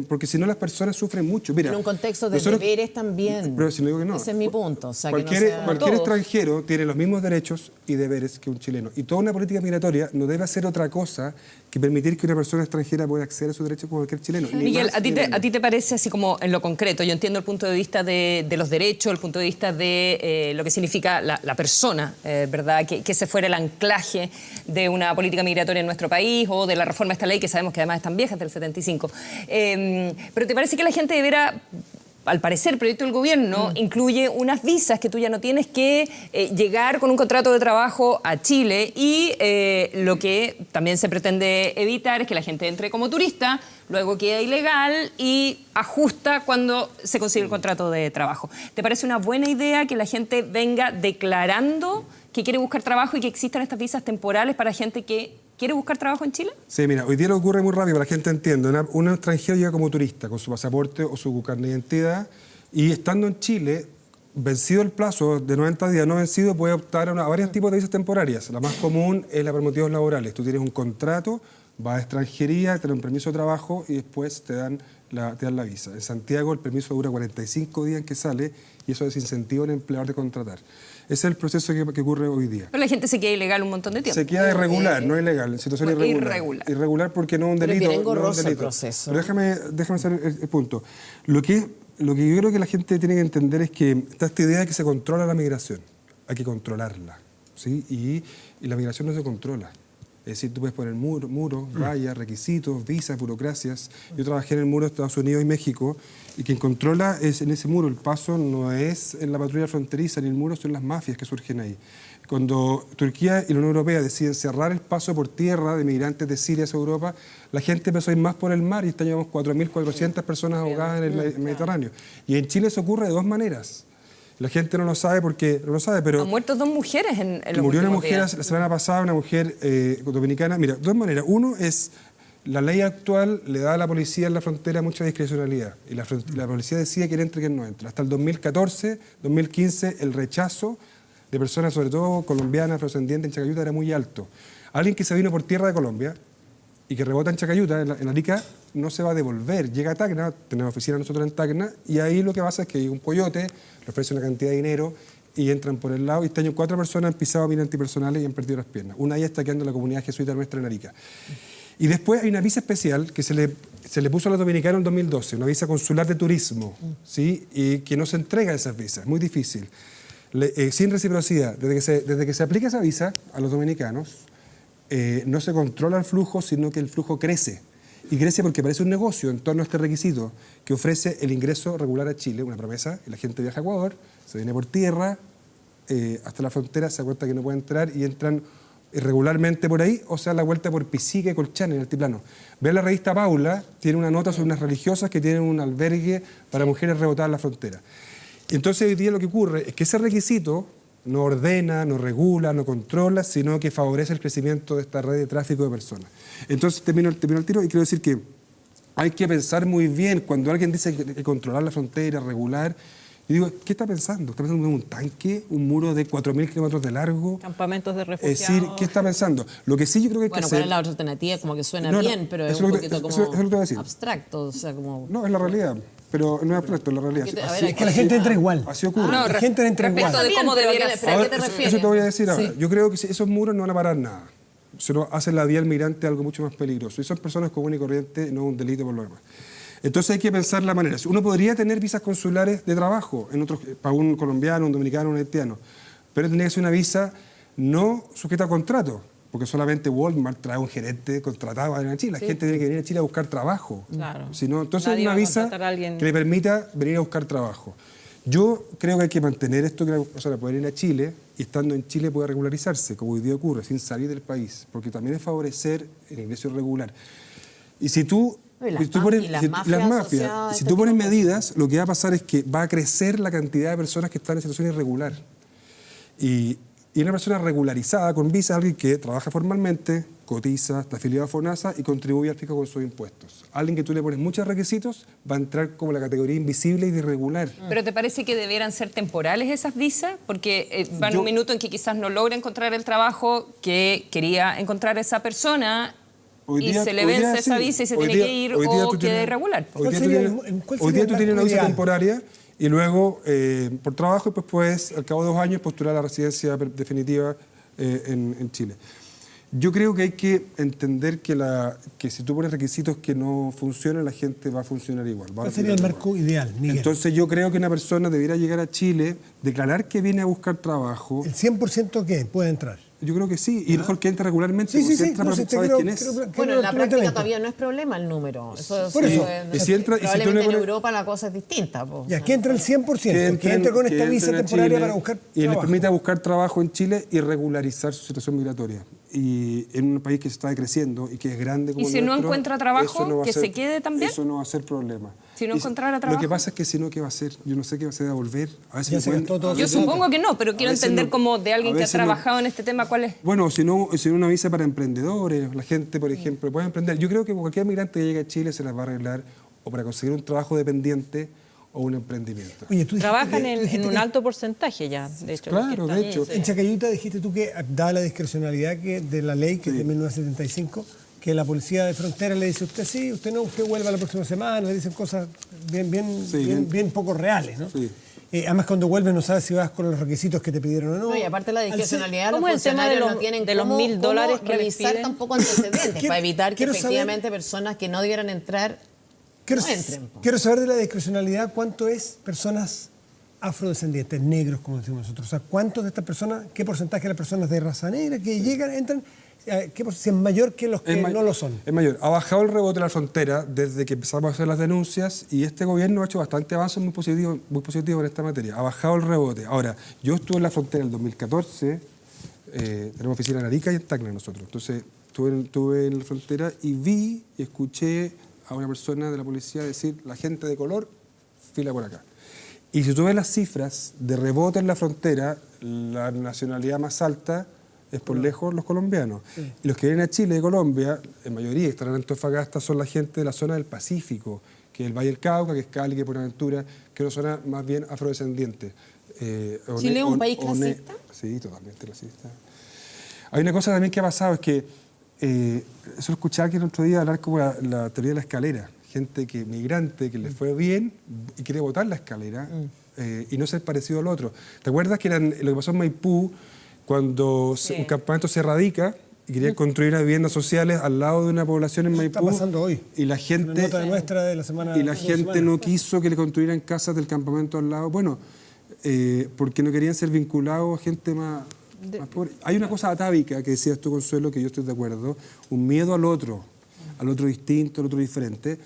porque si no las personas sufren mucho. Mira, en un contexto de nosotros- deberes también. Pero si no digo que no. Ese es mi punto. O sea, que no Cualquier, sea- cualquier todos. extranjero tiene los mismos derechos y deberes que un chileno. Y toda una política migratoria no debe hacer otra cosa que permitir que una persona extranjera pueda acceder a sus derechos como cualquier chileno. Ni Miguel, más ¿a ti, ni te, menos. ¿a ti te parece así como en lo concreto? Yo entiendo el punto de vista de los derechos, el punto de vista de lo que significa la persona, ¿verdad? Que ese fuera el anclaje de una política migratoria en nuestro país o de la reforma de esta ley, que sabemos que además es tan vieja, es del 75. Pero ¿te parece que la gente deberá... Al parecer, el proyecto del gobierno incluye unas visas que tú ya no tienes que llegar con un contrato de trabajo a Chile y lo que también se pretende evitar es que la gente entre como turista, luego queda ilegal y ajusta cuando se consigue el contrato de trabajo. ¿Te parece una buena idea que la gente venga declarando que quiere buscar trabajo y que existan estas visas temporales para gente que quiere buscar trabajo en Chile? Sí, mira, hoy día lo ocurre muy rápido para que la gente entienda. Un extranjero llega como turista con su pasaporte o su carnet de identidad y estando en Chile, vencido el plazo de 90 días, no vencido, puede optar a varios tipos de visas temporarias. La más común es la por motivos laborales. Tú tienes un contrato, vas a extranjería, te dan un permiso de trabajo y después te dan la visa. En Santiago el permiso dura 45 días en que sale y eso desincentiva al empleador de contratar. Ese es el proceso que ocurre hoy día. Pero la gente se queda ilegal un montón de tiempo. Se queda irregular, no ilegal, en situación Bueno, irregular. irregular. Irregular porque no es un Pero es delito. bien no es un engorroso el delito. proceso. Pero déjame hacer el punto. Lo que yo creo que la gente tiene que entender es que está esta idea de que se controla la migración. Hay que controlarla, ¿sí? Y la migración no se controla. Es decir, tú puedes poner muros, vallas, requisitos, visas, burocracias. Yo trabajé en el muro de Estados Unidos y México y quien controla es en ese muro. El paso no es en la patrulla fronteriza ni el muro, son las mafias que surgen ahí. Cuando Turquía y la Unión Europea deciden cerrar el paso por tierra de migrantes de Siria hacia Europa, la gente empezó a ir más por el mar y este año llevamos 4.400 personas ahogadas en el Mediterráneo. Y en Chile eso ocurre de dos maneras. La gente no lo sabe porque no lo sabe, pero... Han muerto 2 mujeres en los murió una últimos mujer días. la semana pasada, una mujer dominicana. Mira, dos maneras. Uno es, la ley actual le da a la policía en la frontera mucha discrecionalidad. Y la policía decide quién entra y quién no entra. Hasta el 2014, 2015, el rechazo de personas, sobre todo colombianas, afrodescendientes, en Chacayuta era muy alto. Alguien que se vino por tierra de Colombia y que rebota en Chacayuta, en Arica, no se va a devolver. Llega a Tacna, tenemos oficina nosotros en Tacna, y ahí lo que pasa es que hay un coyote, le ofrece una cantidad de dinero y entran por el lado. Y este año 4 personas han pisado minas antipersonales y han perdido las piernas. Una de ellas está quedando en la comunidad jesuita nuestra en Arica. Y después hay una visa especial que se le puso a los dominicanos en 2012, una visa consular de turismo, ¿sí? Y que no se entrega esas visas, muy difícil. Sin reciprocidad. Desde que se aplica esa visa a los dominicanos, no se controla el flujo, sino que el flujo crece. Y crece porque parece un negocio en torno a este requisito que ofrece el ingreso regular a Chile, una promesa, y la gente viaja a Ecuador, se viene por tierra, hasta la frontera, se da cuenta que no puede entrar y entran regularmente por ahí, o se dan la vuelta por Pisique y Colchane, en el altiplano. Ve la revista Paula, tiene una nota sobre unas religiosas que tienen un albergue para mujeres rebotadas en la frontera. Entonces hoy día lo que ocurre es que ese requisito no ordena, no regula, no controla, sino que favorece el crecimiento de esta red de tráfico de personas. Entonces termino el tiro y quiero decir que hay que pensar muy bien cuando alguien dice que controlar la frontera, regular. Yo digo, ¿qué está pensando? ¿Está pensando en un tanque, un muro de 4.000 kilómetros de largo? Campamentos de refugiados. Es decir, ¿qué está pensando? Lo que sí yo creo que hay que hacer... ¿cuál es la otra alternativa? Como que suena bien, pero es un poquito como abstracto. O sea, como... No, es la realidad. Pero no es abstracto, es la realidad. Es que la gente entra igual. Así ocurre. No, la gente entra igual. Respecto de cómo debiera ser. ¿A qué te refieres? Eso te voy a decir ahora. Yo creo que esos muros no van a parar nada. Solo hacen la vía al migrante algo mucho más peligroso. Y son personas comunes y corrientes, no un delito por lo demás. Entonces hay que pensar la manera. Uno podría tener visas consulares de trabajo para un colombiano, un dominicano, un haitiano, pero tendría que ser una visa no sujeta a contrato, porque solamente Walmart trae un gerente contratado a Chile. La gente tiene que venir a Chile a buscar trabajo. Claro. Entonces es una visa que le permita venir a buscar trabajo. Yo creo que hay que mantener esto, que la persona puede ir a Chile y estando en Chile pueda regularizarse, como hoy día ocurre, sin salir del país, porque también es favorecer el ingreso irregular. Y si tú... las mafias. Si tú pones medidas, lo que va a pasar es que va a crecer la cantidad de personas que están en situación irregular. Y una persona regularizada con visa es alguien que trabaja formalmente, cotiza, está afiliado a FONASA y contribuye al fisco con sus impuestos. Alguien que tú le pones muchos requisitos va a entrar como la categoría invisible y de irregular. ¿Pero te parece que debieran ser temporales esas visas? Porque van un minuto en que quizás no logra encontrar el trabajo que quería encontrar esa persona... se le vence esa visa y se tiene que ir o queda irregular. Hoy día tú tienes una visa temporaria y luego por trabajo y pues puedes al cabo de 2 años postular a la residencia definitiva en Chile. Yo creo que hay que entender que si tú pones requisitos que no funcionan, la gente va a funcionar igual. ¿Cuál sería el marco ideal, Miguel? Entonces yo creo que una persona debiera llegar a Chile, declarar que viene a buscar trabajo. ¿El 100% qué? ¿Puede entrar? Yo creo que sí, y mejor que entre regularmente, sí, entra para saber quién es. Bueno, en la práctica todavía no es problema el número. Por eso. Probablemente en Europa la cosa es distinta. Y aquí entra el 100%, que entre con esta visa temporaria para buscar trabajo. Y le permite buscar trabajo en Chile y regularizar su situación migratoria. Y en un país que se está creciendo y que es grande como ¿Y si no encuentra trabajo, que se quede también? Eso no va a ser problema. Si no encontrara trabajo. Lo que pasa es que si no, ¿qué va a hacer? Yo no sé qué va a hacer, a volver. Yo supongo que no, pero quiero entender como de alguien que ha trabajado en este tema, ¿cuál es? Bueno, si no una visa para emprendedores, la gente, por ejemplo, puede emprender. Yo creo que cualquier migrante que llegue a Chile se las va a arreglar o para conseguir un trabajo dependiente o un emprendimiento. Oye, trabajan en un alto porcentaje ya, de hecho. Claro, de hecho. En Chacayuta dijiste tú que dada la discrecionalidad de la ley, que es de 1975, que la policía de frontera le dice a usted sí, usted no, usted vuelva la próxima semana, le dicen cosas bien poco reales, ¿no? Sí. Además, cuando vuelves no sabes si vas con los requisitos que te pidieron o no. No, y aparte la discrecionalidad, los funcionarios no tienen de los $1.000 que revisar tampoco antecedentes para evitar que efectivamente personas que no debieran entrar no entren. Quiero saber de la discrecionalidad cuánto es personas afrodescendientes, negros, como decimos nosotros. O sea, ¿cuántos de estas personas, qué porcentaje de las personas de raza negra que llegan, entran, si es mayor que los que no lo son? Es mayor. Ha bajado el rebote en la frontera desde que empezamos a hacer las denuncias y este gobierno ha hecho bastante avances muy positivo en esta materia. Ha bajado el rebote. Ahora, yo estuve en la frontera en el 2014, tenemos oficina en Arica y en Tacna nosotros. Entonces, estuve en la frontera y vi y escuché a una persona de la policía decir, la gente de color, fila por acá. Y si tú ves las cifras de rebote en la frontera, la nacionalidad más alta es por lejos los colombianos. Sí. Y los que vienen a Chile de Colombia, en mayoría que están en Antofagasta, son la gente de la zona del Pacífico, que es el Valle del Cauca, que es Cali, que es Buenaventura, que es una zona más bien afrodescendiente. ¿Chile es un país clasista? Sí, totalmente clasista. Hay una cosa también que ha pasado, es que eso lo escuchaba aquí el otro día hablar como la teoría de la escalera. Gente migrante que le fue bien y quiere botar la escalera y no ser parecido al otro. ¿Te acuerdas que lo que pasó en Maipú cuando un campamento se radica y quería construir viviendas sociales al lado de una población en Maipú? Está pasando hoy. Y la gente, nota nuestra de la semana, y la gente no quiso que le construyeran casas del campamento al lado. Bueno, porque no querían ser vinculados a gente más pobre. Hay una cosa atávica que decías tú, Consuelo, que yo estoy de acuerdo, un miedo al otro distinto, al otro diferente.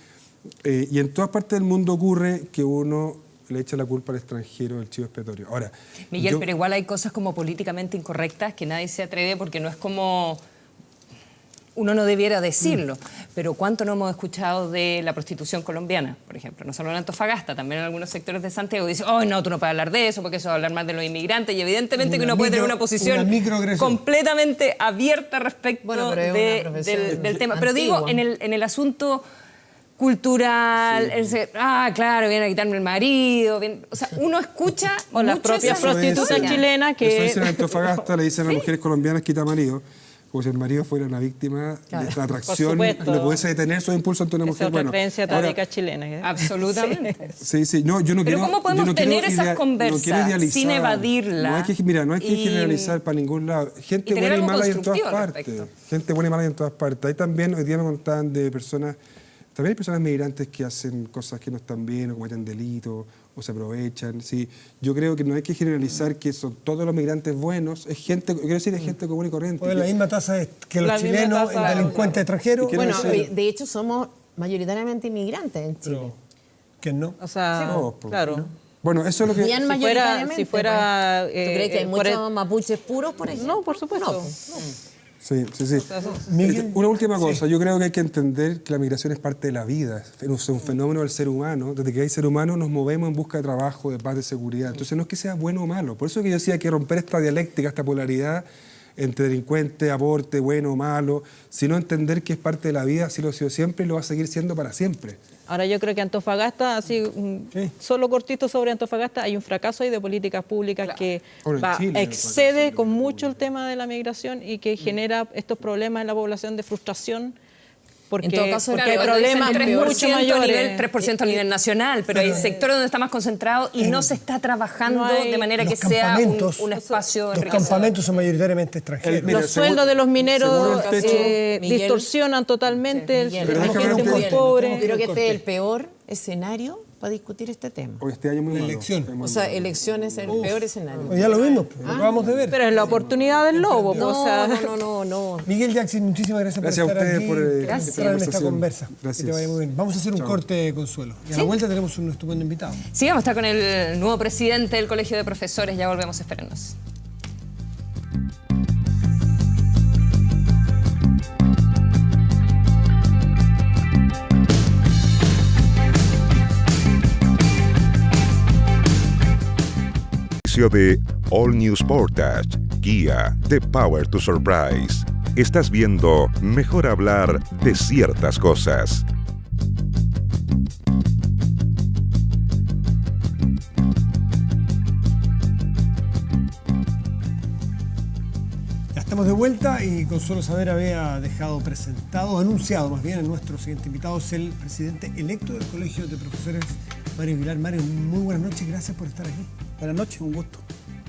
Y en todas partes del mundo ocurre que uno le echa la culpa al extranjero del chivo expiatorio. Ahora, Miguel, pero igual hay cosas como políticamente incorrectas que nadie se atreve porque no es como... Uno no debiera decirlo, pero ¿cuánto no hemos escuchado de la prostitución colombiana, por ejemplo? No solo en Antofagasta, también en algunos sectores de Santiago. Dicen, oh, no, tú no puedes hablar de eso porque eso va a hablar más de los inmigrantes. Y evidentemente que uno puede tener una posición completamente abierta respecto del tema. Pero digo, en el asunto cultural, claro, vienen a quitarme el marido. O sea, uno escucha o las propias prostitutas chilenas que... Eso dicen en Antofagasta, le dicen a las mujeres colombianas quita marido. Como si el marido fuera una víctima de esta atracción y no pudiese detener su impulso ante una mujer. Es otra creencia táctica chilena. Absolutamente. Sí. No, yo no Pero quiero, ¿cómo podemos tener esas conversas sin evadirla? No hay que generalizar para ningún lado. Gente buena y mala hay en todas partes. Gente buena y mala hay en todas partes. Hay también, hoy día me contaban de personas, también hay personas migrantes que hacen cosas que no están bien o cometen delitos o se aprovechan. Sí, yo creo que no hay que generalizar que son todos los migrantes buenos. Es gente, quiero decir, es gente común y corriente. Pues la misma tasa que los chilenos, el delincuente extranjero. Bueno, de hecho somos mayoritariamente inmigrantes en Chile. Pero, ¿quién no? O sea, claro. ¿No? Bueno, eso es lo que... Bien mayoritariamente. Si fuera ¿Tú crees que hay muchos mapuches puros, por ejemplo? No, por supuesto. No. Sí. Una última cosa, yo creo que hay que entender que la migración es parte de la vida, es un fenómeno del ser humano. Desde que hay ser humano nos movemos en busca de trabajo, de paz, de seguridad. Entonces no es que sea bueno o malo. Por eso que yo decía que romper esta dialéctica, esta polaridad entre delincuente, aporte, bueno o malo, sino entender que es parte de la vida, así lo ha sido siempre y lo va a seguir siendo para siempre. Ahora yo creo que Antofagasta, así solo cortito sobre Antofagasta, hay un fracaso ahí de políticas públicas que excede con mucho el tema de la migración y que genera estos problemas en la población de frustración. Porque, en todo caso, hay problemas 3% a nivel nacional, pero hay sectores donde está más concentrado y no se está trabajando de manera que sea un espacio enriquecedor. Los campamentos son mayoritariamente extranjeros. Los sueldos de los mineros distorsionan totalmente, la gente muy pobre. Creo que este es el peor escenario para discutir este tema. Hoy este año muy malo. O sea, elecciones es el peor escenario. Pues ya lo vimos, lo acabamos de ver. Pero es la oportunidad del lobo. No. Miguel Jackson, muchísimas gracias por estar aquí. Gracias en esta conversa. Gracias. Que te vaya muy bien. Vamos a hacer un corte, Consuelo. Y a la vuelta tenemos un estupendo invitado. Sí, vamos a estar con el nuevo presidente del Colegio de Profesores. Ya volvemos, espérenos. De All News Portage, Kia, The Power to Surprise. Estás viendo Mejor Hablar de Ciertas Cosas. Ya estamos de vuelta y Consuelo Saavedra había anunciado más bien, nuestro siguiente invitado es el presidente electo del Colegio de Profesores, Mario Aguilar. Mario, muy buenas noches, gracias por estar aquí. Buenas noches, un gusto.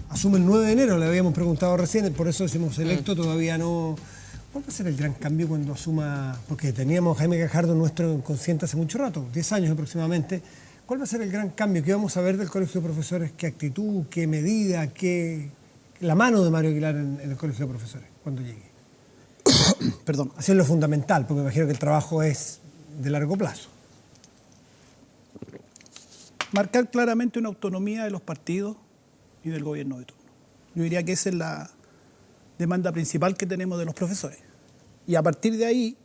Asume el 9 de enero, le habíamos preguntado recién, por eso decimos electo, todavía no. ¿Cuál va a ser el gran cambio cuando asuma? Porque teníamos a Jaime Gajardo nuestro inconsciente hace mucho rato, 10 años aproximadamente. ¿Cuál va a ser el gran cambio? ¿Qué vamos a ver del Colegio de Profesores? ¿Qué actitud, qué medida, qué la mano de Mario Aguilar en el Colegio de Profesores cuando llegue? Perdón. Así es lo fundamental, porque me imagino que el trabajo es de largo plazo. Marcar claramente una autonomía de los partidos y del gobierno de turno. Yo diría que esa es la demanda principal que tenemos de los profesores. Y a partir de ahí,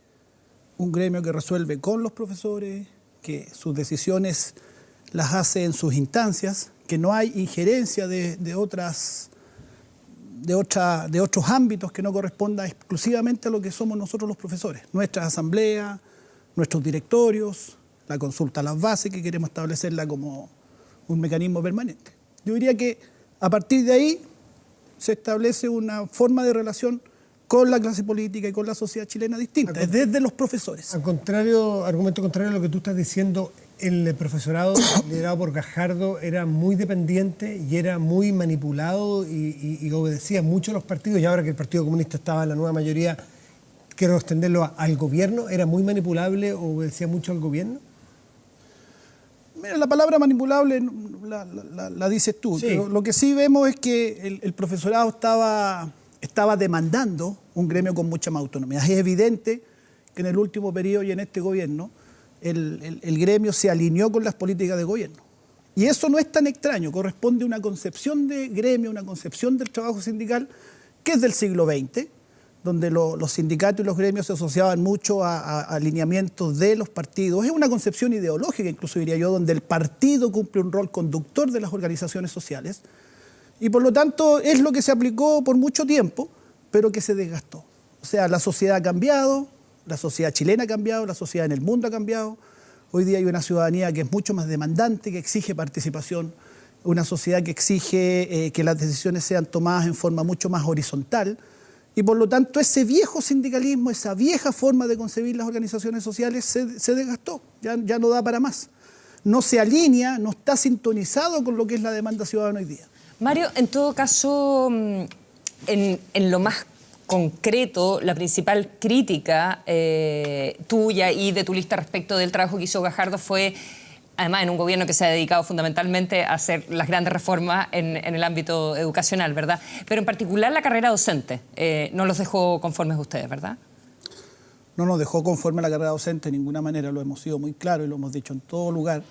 un gremio que resuelve con los profesores, que sus decisiones las hace en sus instancias, que no hay injerencia de otros ámbitos que no corresponda exclusivamente a lo que somos nosotros los profesores. Nuestras asambleas, nuestros directorios, la consulta a las bases, que queremos establecerla como un mecanismo permanente. Yo diría que a partir de ahí se establece una forma de relación con la clase política y con la sociedad chilena distinta, desde los profesores. Argumento contrario a lo que tú estás diciendo, el profesorado liderado por Gajardo era muy dependiente y era muy manipulado y obedecía mucho a los partidos, y ahora que el Partido Comunista estaba en la nueva mayoría, quiero extenderlo al gobierno, ¿era muy manipulable o obedecía mucho al gobierno? Mira, la palabra manipulable la dices tú. Sí. Lo que sí vemos es que el profesorado estaba demandando un gremio con mucha más autonomía. Es evidente que en el último periodo y en este gobierno el gremio se alineó con las políticas de gobierno. Y eso no es tan extraño, corresponde a una concepción de gremio, una concepción del trabajo sindical que es del siglo XX, donde los sindicatos y los gremios se asociaban mucho a alineamientos de los partidos. Es una concepción ideológica, incluso diría yo, donde el partido cumple un rol conductor de las organizaciones sociales. Y por lo tanto es lo que se aplicó por mucho tiempo, pero que se desgastó. O sea, la sociedad ha cambiado, la sociedad chilena ha cambiado, la sociedad en el mundo ha cambiado. Hoy día hay una ciudadanía que es mucho más demandante, que exige participación, una sociedad que exige que las decisiones sean tomadas en forma mucho más horizontal. Y por lo tanto ese viejo sindicalismo, esa vieja forma de concebir las organizaciones sociales se desgastó, ya no da para más. No se alinea, no está sintonizado con lo que es la demanda ciudadana hoy día. Mario, en todo caso, en lo más concreto, la principal crítica tuya y de tu lista respecto del trabajo que hizo Gajardo fue, además en un gobierno que se ha dedicado fundamentalmente a hacer las grandes reformas en el ámbito educacional, ¿verdad? Pero en particular la carrera docente no los dejó conformes a ustedes, ¿verdad? No nos dejó conforme a la carrera docente de ninguna manera, lo hemos sido muy claro y lo hemos dicho en todo lugar,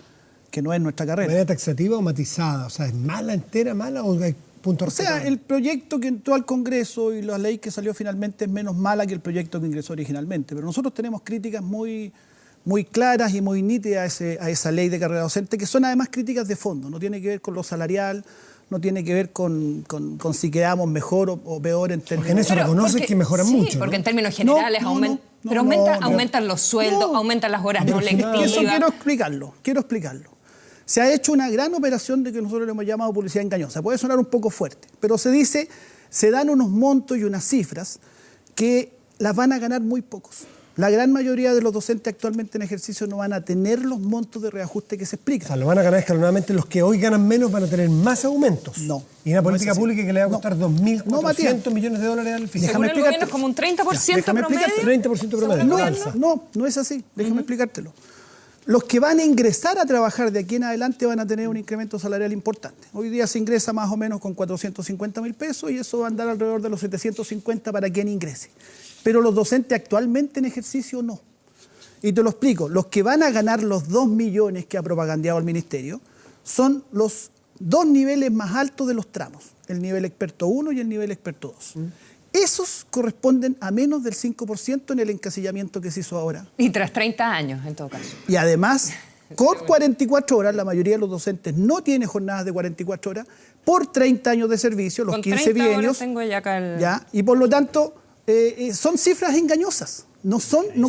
que no es nuestra carrera. ¿De manera taxativa o matizada? O sea, ¿es mala, entera, mala o hay puntos? O sea, el proyecto que entró al Congreso y la ley que salió finalmente es menos mala que el proyecto que ingresó originalmente, pero nosotros tenemos críticas muy claras y muy nítidas a esa ley de carrera docente, que son además críticas de fondo, no tiene que ver con lo salarial, no tiene que ver con si quedamos mejor o peor en términos... Porque en eso reconoces que mejoran mucho, ¿no? Porque en términos generales aumentan los sueldos, aumentan las horas no lectivas. Eso quiero explicarlo. Se ha hecho una gran operación de que nosotros le hemos llamado publicidad engañosa. Puede sonar un poco fuerte, pero se dan unos montos y unas cifras que las van a ganar muy pocos. La gran mayoría de los docentes actualmente en ejercicio no van a tener los montos de reajuste que se explican. O sea, lo van a ganar escalonadamente, los que hoy ganan menos van a tener más aumentos. No. Y una política pública que le va a costar 2.400 millones de dólares al fiscal. Según el gobierno es como un 30% promedio. 30% promedio. No es así. Déjame explicártelo. Los que van a ingresar a trabajar de aquí en adelante van a tener un incremento salarial importante. Hoy día se ingresa más o menos con 450.000 pesos y eso va a andar alrededor de los 750 para quien ingrese. Pero los docentes actualmente en ejercicio no. Y te lo explico, los que van a ganar los 2 millones que ha propagandeado el Ministerio son los 2 niveles más altos de los tramos, el nivel experto 1 y el nivel experto 2. Esos corresponden a menos del 5% en el encasillamiento que se hizo ahora. Y tras 30 años, en todo caso. Y además, con 44 horas, la mayoría de los docentes no tiene jornadas de 44 horas, por 30 años de servicio, los 15 bienios. Y por lo tanto, son cifras engañosas. No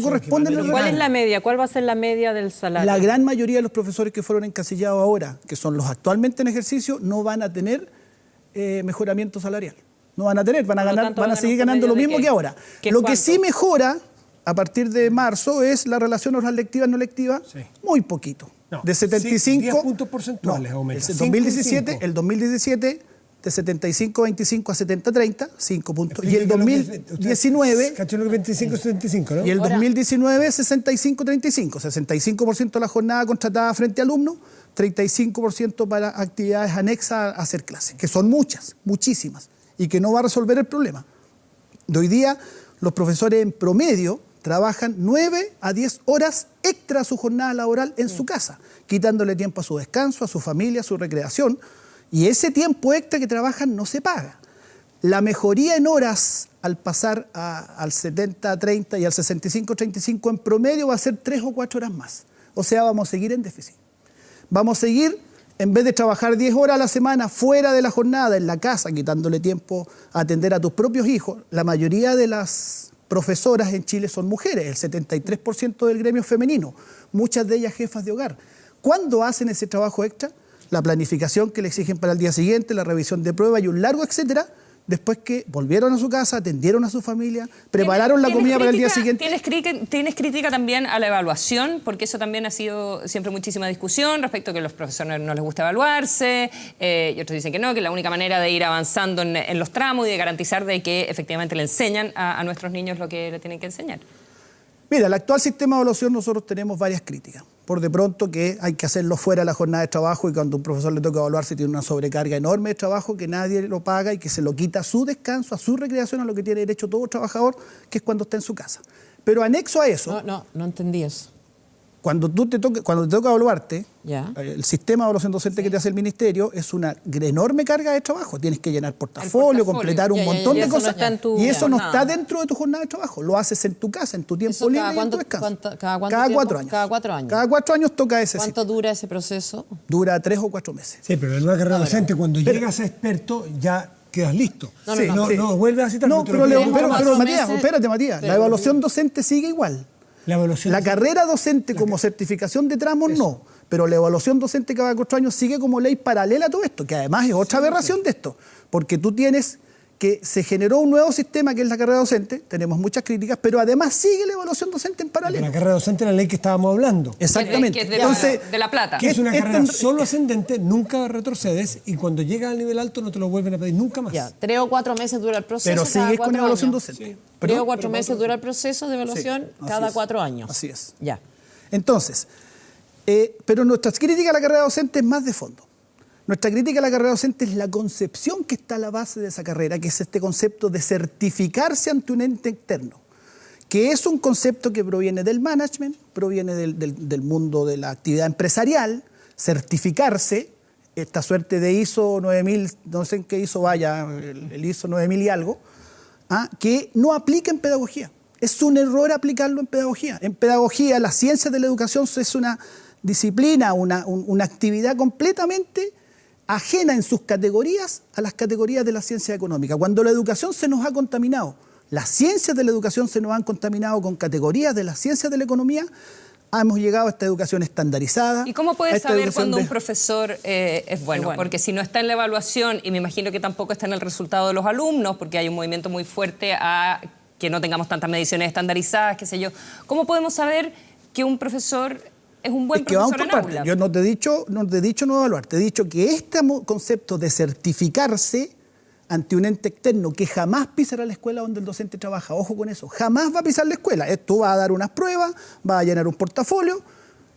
corresponden a la realidad. ¿Cuál es la media? ¿Cuál va a ser la media del salario? La gran mayoría de los profesores que fueron encasillados ahora, que son los actualmente en ejercicio, no van a tener mejoramiento salarial. No van a tener, van a seguir ganando lo mismo que ahora. Lo que sí mejora a partir de marzo es la relación oral lectiva no lectiva, muy poquito. No, de 75 10 puntos porcentuales aumenta. El 2017 de 75-25 a 70-30, 5 puntos. Y el 2019... ¿Cacho lo que 25-75, no? Y el 2019 65-35, 65% de la jornada contratada frente a alumnos, 35% para actividades anexas a hacer clases, que son muchas, muchísimas, y que no va a resolver el problema. De hoy día, los profesores en promedio trabajan 9 a 10 horas extra a su jornada laboral en su casa, quitándole tiempo a su descanso, a su familia, a su recreación, y ese tiempo extra que trabajan no se paga. La mejoría en horas al pasar al 70-30 y al 65-35 en promedio va a ser 3 o 4 horas más. O sea, vamos a seguir en déficit. Vamos a seguir, en vez de trabajar 10 horas a la semana fuera de la jornada, en la casa, quitándole tiempo a atender a tus propios hijos. La mayoría de las profesoras en Chile son mujeres, el 73% del gremio es femenino, muchas de ellas jefas de hogar. ¿Cuándo hacen ese trabajo extra? La planificación que le exigen para el día siguiente, la revisión de pruebas y un largo etcétera, después que volvieron a su casa, atendieron a su familia, prepararon la comida para el día siguiente. ¿Tienes crítica también a la evaluación? Porque eso también ha sido siempre muchísima discusión respecto a que a los profesores no les gusta evaluarse, y otros dicen que no, que la única manera de ir avanzando en los tramos y de garantizar de que efectivamente le enseñan a nuestros niños lo que le tienen que enseñar. Mira, el actual sistema de evaluación nosotros tenemos varias críticas. Por de pronto que hay que hacerlo fuera de la jornada de trabajo y cuando a un profesor le toca evaluarse tiene una sobrecarga enorme de trabajo que nadie lo paga y que se lo quita a su descanso, a su recreación, a lo que tiene derecho todo trabajador, que es cuando está en su casa. Pero anexo a eso... No entendí eso. cuando te toca evaluarte, Ya. el sistema de evaluación docente que te hace el ministerio es una enorme carga de trabajo. Tienes que llenar portafolio, completar un montón de cosas. Y eso no está dentro de tu jornada de trabajo. Lo haces en tu casa, en tu tiempo libre y en tu descanso. ¿Cada 4 años. Cada 4 años. Cada 4 años toca ese ¿Cuánto dura ese proceso? Dura 3 o 4 meses. Sí, pero en una carrera docente, cuando llegas a experto, ya quedas listo. No vuelves a citar. No, pero Matías, espérate, Matías. La evaluación docente sigue igual. La carrera docente como certificación de tramos no, pero la evaluación docente cada 4 años sigue como ley paralela a todo esto, que además es otra aberración de esto, porque tú tienes que se generó un nuevo sistema que es la carrera docente, tenemos muchas críticas, pero además sigue la evaluación docente en paralelo. La carrera docente es la ley que estábamos hablando. Exactamente. Que es de la plata. Que es una carrera solo ascendente, nunca retrocedes y cuando llegas al nivel alto no te lo vuelven a pedir nunca más. Ya, 3 o 4 meses dura el proceso. Pero sigues con evaluación docente. Sí. 3 o 4 meses dura el proceso de evaluación cada 4 años. Así es. Ya. Entonces, pero nuestra crítica a la carrera docente es más de fondo. Nuestra crítica a la carrera docente es la concepción que está a la base de esa carrera, que es este concepto de certificarse ante un ente externo, que es un concepto que proviene del management, proviene del mundo de la actividad empresarial, certificarse, esta suerte de ISO 9000, no sé en qué ISO vaya, el ISO 9000 y algo, que no aplica en pedagogía. Es un error aplicarlo en pedagogía. En pedagogía, la ciencia de la educación es una disciplina, una actividad completamente ajena en sus categorías a las categorías de la ciencia económica. Cuando la educación se nos ha contaminado, las ciencias de la educación se nos han contaminado con categorías de las ciencias de la economía, hemos llegado a esta educación estandarizada. ¿Y cómo puedes saber cuando un profesor es bueno? Porque si no está en la evaluación, y me imagino que tampoco está en el resultado de los alumnos, porque hay un movimiento muy fuerte a que no tengamos tantas mediciones estandarizadas, qué sé yo. ¿Cómo podemos saber que un profesor es un buen profesor en aula? Yo no te he dicho no evaluar, te he dicho que este concepto de certificarse ante un ente externo que jamás pisará la escuela donde el docente trabaja, ojo con eso, jamás va a pisar la escuela. Tú vas a dar unas pruebas, vas a llenar un portafolio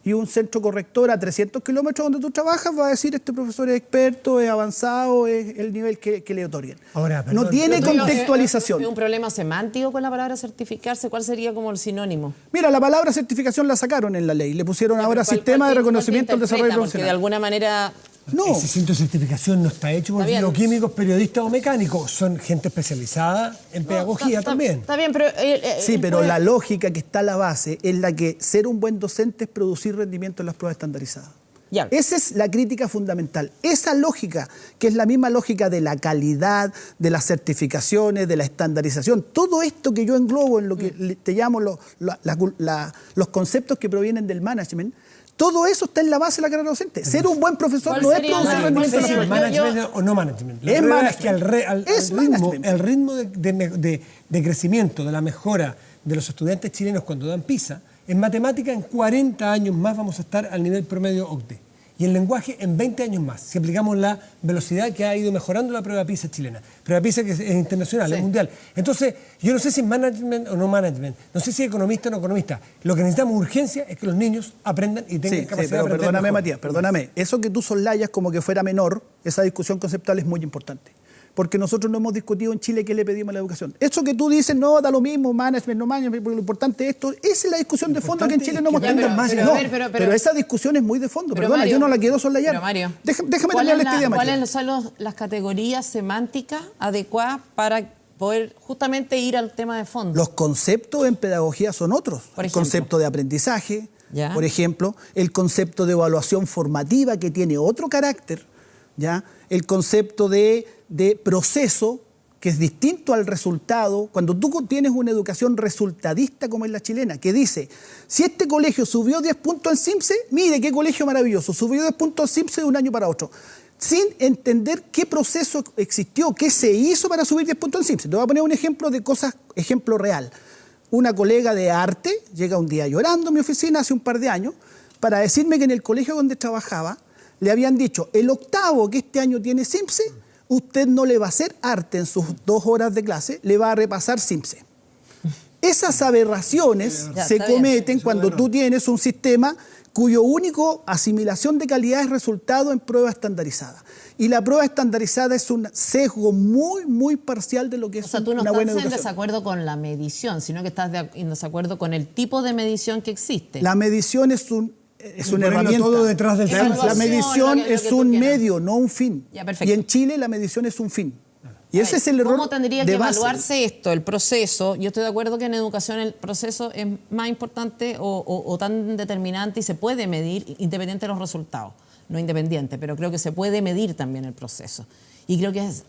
y un centro corrector a 300 kilómetros donde tú trabajas va a decir este profesor es experto, es avanzado, es el nivel que le otorguen. Ahora, no tiene contextualización. ¿Hay un problema semántico con la palabra certificarse? ¿Cuál sería como el sinónimo? Mira, la palabra certificación la sacaron en la ley, le pusieron ahora sistema de reconocimiento del desarrollo profesional. Porque de alguna manera... No. Ese centro de certificación no está hecho por bioquímicos, periodistas o mecánicos. Son gente especializada en pedagogía también. Está bien, pero... sí, pero la lógica que está a la base es la que ser un buen docente es producir rendimiento en las pruebas estandarizadas. Ya. Esa es la crítica fundamental. Esa lógica, que es la misma lógica de la calidad, de las certificaciones, de la estandarización, todo esto que yo englobo en lo que te llamo los conceptos que provienen del management, todo eso está en la base de la carrera docente. Ser un buen profesor no es producir rendimiento. No sé si es management o no management. La verdad es que el ritmo de crecimiento, de la mejora de los estudiantes chilenos cuando dan PISA, en matemática en 40 años más vamos a estar al nivel promedio OCDE. Y en lenguaje en 20 años más, si aplicamos la velocidad que ha ido mejorando la prueba PISA chilena. Prueba PISA que es internacional, es mundial. Entonces, yo no sé si es management o no management, no sé si es economista o no economista. Lo que necesitamos urgencia es que los niños aprendan y tengan capacidad de aprender. Perdóname, mejor. Matías, perdóname. Eso que tú soslayas como que fuera menor, esa discusión conceptual es muy importante. Porque nosotros no hemos discutido en Chile qué le pedimos a la educación. Eso que tú dices, no, da lo mismo, management, no management, porque lo importante es esto, esa es la discusión de fondo que en Chile no hemos tenido. Pero esa discusión es muy de fondo, perdona, Mario, yo no la quiero soslayar. Pero Mario, déjame terminar esta idea, Mario. ¿Cuáles son las categorías semánticas adecuadas para poder justamente ir al tema de fondo? Los conceptos en pedagogía son otros. El concepto de aprendizaje, por ejemplo, el concepto de evaluación formativa que tiene otro carácter, ¿ya? El concepto de proceso, que es distinto al resultado. Cuando tú tienes una educación resultadista como es la chilena, que dice, si este colegio subió 10 puntos en CIMSE, mire qué colegio maravilloso, subió 10 puntos en CIMSE de un año para otro, sin entender qué proceso existió, qué se hizo para subir 10 puntos en CIMSE. Te voy a poner un ejemplo de cosas, ejemplo real. Una colega de arte llega un día llorando a mi oficina hace un par de años para decirme que en el colegio donde trabajaba le habían dicho, el octavo que este año tiene CIMSE, usted no le va a hacer arte en sus 2 horas de clase, le va a repasar CIMSE. Esas aberraciones se cometen cuando tú tienes un sistema cuyo único asimilación de calidad es resultado en prueba estandarizada. Y la prueba estandarizada es un sesgo muy, muy parcial de lo que es una buena educación. O sea, tú no estás en desacuerdo con la medición, sino que estás en desacuerdo con el tipo de medición que existe. La medición es una herramienta. Todo detrás del la medición es un medio, no un fin. Ya, perfecto. Y en Chile la medición es un fin. Y ese es el error. ¿Cómo tendría de que base. evaluarse esto, el proceso? Yo estoy de acuerdo que en educación el proceso es más importante o tan determinante y se puede medir independiente de los resultados. No independiente, pero creo que se puede medir también el proceso. Y creo que es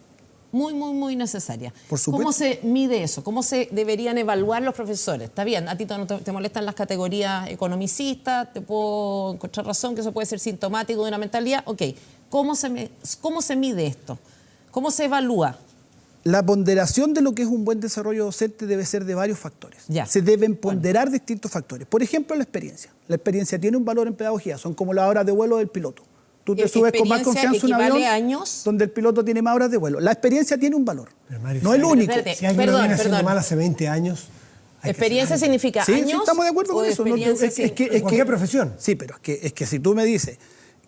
muy, muy, muy necesaria. Por supuesto. ¿Cómo se mide eso? ¿Cómo se deberían evaluar los profesores? Está bien, a ti no te molestan las categorías economicistas, te puedo encontrar razón que eso puede ser sintomático de una mentalidad. Ok, ¿cómo se mide esto? ¿Cómo se evalúa? La ponderación de lo que es un buen desarrollo docente debe ser de varios factores. Ya. Se deben ponderar distintos factores. Por ejemplo, la experiencia. La experiencia tiene un valor en pedagogía, son como las horas de vuelo del piloto. Tú te subes con más confianza a un avión años donde el piloto tiene más horas de vuelo. La experiencia tiene un valor, Mario, no el único. espérate. Si alguien lo viene haciendo mal hace 20 años... ¿Experiencia significa Sí, años? sí, estamos de acuerdo con eso. No, En cualquier profesión. Sí, pero es que si tú me dices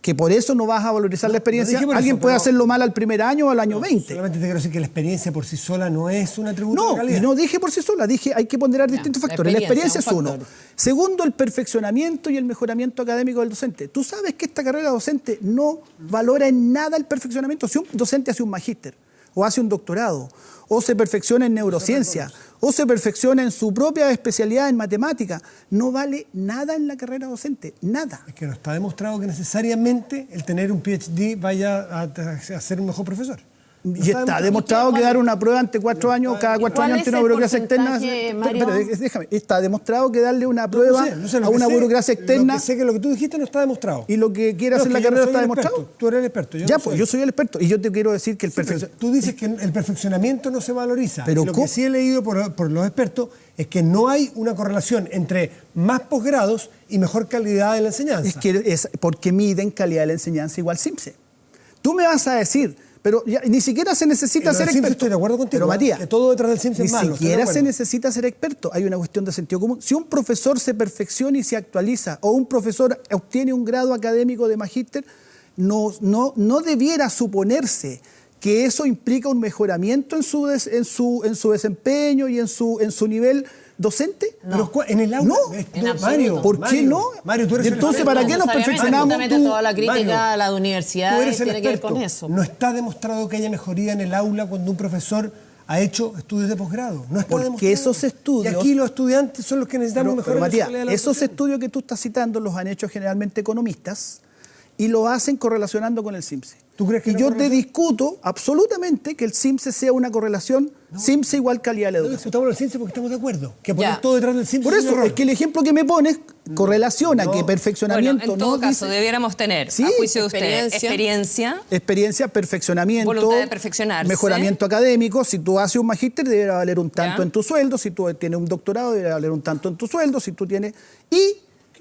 que por eso no vas a valorizar la experiencia, no dije por alguien eso, puede pero- hacerlo mal al primer año o al año 20. Solamente te quiero decir que la experiencia por sí sola no es un atributo de No, calidad. y no dije por sí sola, dije hay que ponderar distintos la factores. La experiencia es experiencia, uno. un factor. Segundo, el perfeccionamiento y el mejoramiento académico del docente. Tú sabes que esta carrera docente no valora en nada el perfeccionamiento. Si un docente hace un magíster, o hace un doctorado, o se perfecciona en neurociencia, o se perfecciona en su propia especialidad en matemática, no vale nada en la carrera docente, nada. Es que no está demostrado que necesariamente el tener un PhD vaya a ser un mejor profesor. No Y está demostrado que dar una prueba ante 4 años, cada 4 ¿Cuál años es ante una el burocracia externa. porcentaje, Mario? Espera, déjame. Está demostrado que darle una prueba a una burocracia externa. Lo que sé que lo que tú dijiste no está demostrado. Y lo que quiere No, hacer es la que yo no carrera soy está el demostrado. experto. Tú eres el experto. Ya, pues yo soy el experto. Y yo te quiero decir que el Sí, pero perfeccionamiento. tú dices que el perfeccionamiento no se valoriza. Pero Y lo ¿cómo? que sí he leído por los expertos es que no hay una correlación entre más posgrados y mejor calidad de la enseñanza. Es que es porque miden calidad de la enseñanza igual CIMSE. Tú me vas a decir, pero ni siquiera se necesita ser experto. Estoy de acuerdo contigo. Pero Matías, que todo detrás del CIMSE ni es malo. estoy de siquiera se acuerdo. necesita ser experto. Hay una cuestión de sentido común. Si un profesor se perfecciona y se actualiza, o un profesor obtiene un grado académico de magíster, no debiera suponerse que eso implica un mejoramiento en su desempeño y en su nivel docente. Pero en el aula. No. En absoluto. Mario, ¿Por qué no? Mario, tú eres Y entonces, el ¿para experto. qué nos Necesariamente, perfeccionamos? justamente toda la crítica Mario, a la Tú universidad eres el tiene que ver experto. con eso. No está demostrado que haya mejoría en el aula cuando un profesor ha hecho estudios de posgrado. No está Porque demostrado. esos estudios- Y aquí los estudiantes son los que necesitamos Pero mejorar Matías, la calidad de la esos educación. estudios que tú estás citando los han hecho generalmente economistas y lo hacen correlacionando con el CIMSE. ¿Tú crees que y la yo te correlación- discuto absolutamente que el CIMSE sea una correlación CIMSE igual calidad de la No educación. discutamos el CIMSE porque estamos de acuerdo. Que Ya. poner todo detrás del CIMSE Por es un eso, error. es que el ejemplo que me pones correlaciona que Bueno, perfeccionamiento en todo no caso, dice- debiéramos tener, Sí, a juicio de usted, experiencia. experiencia, perfeccionamiento, Voluntad de perfeccionarse. mejoramiento académico. Si tú haces un magíster, deberá valer un tanto Ya. en tu sueldo. Si tú tienes un doctorado, deberá valer un tanto en tu sueldo. Si tú tienes... Y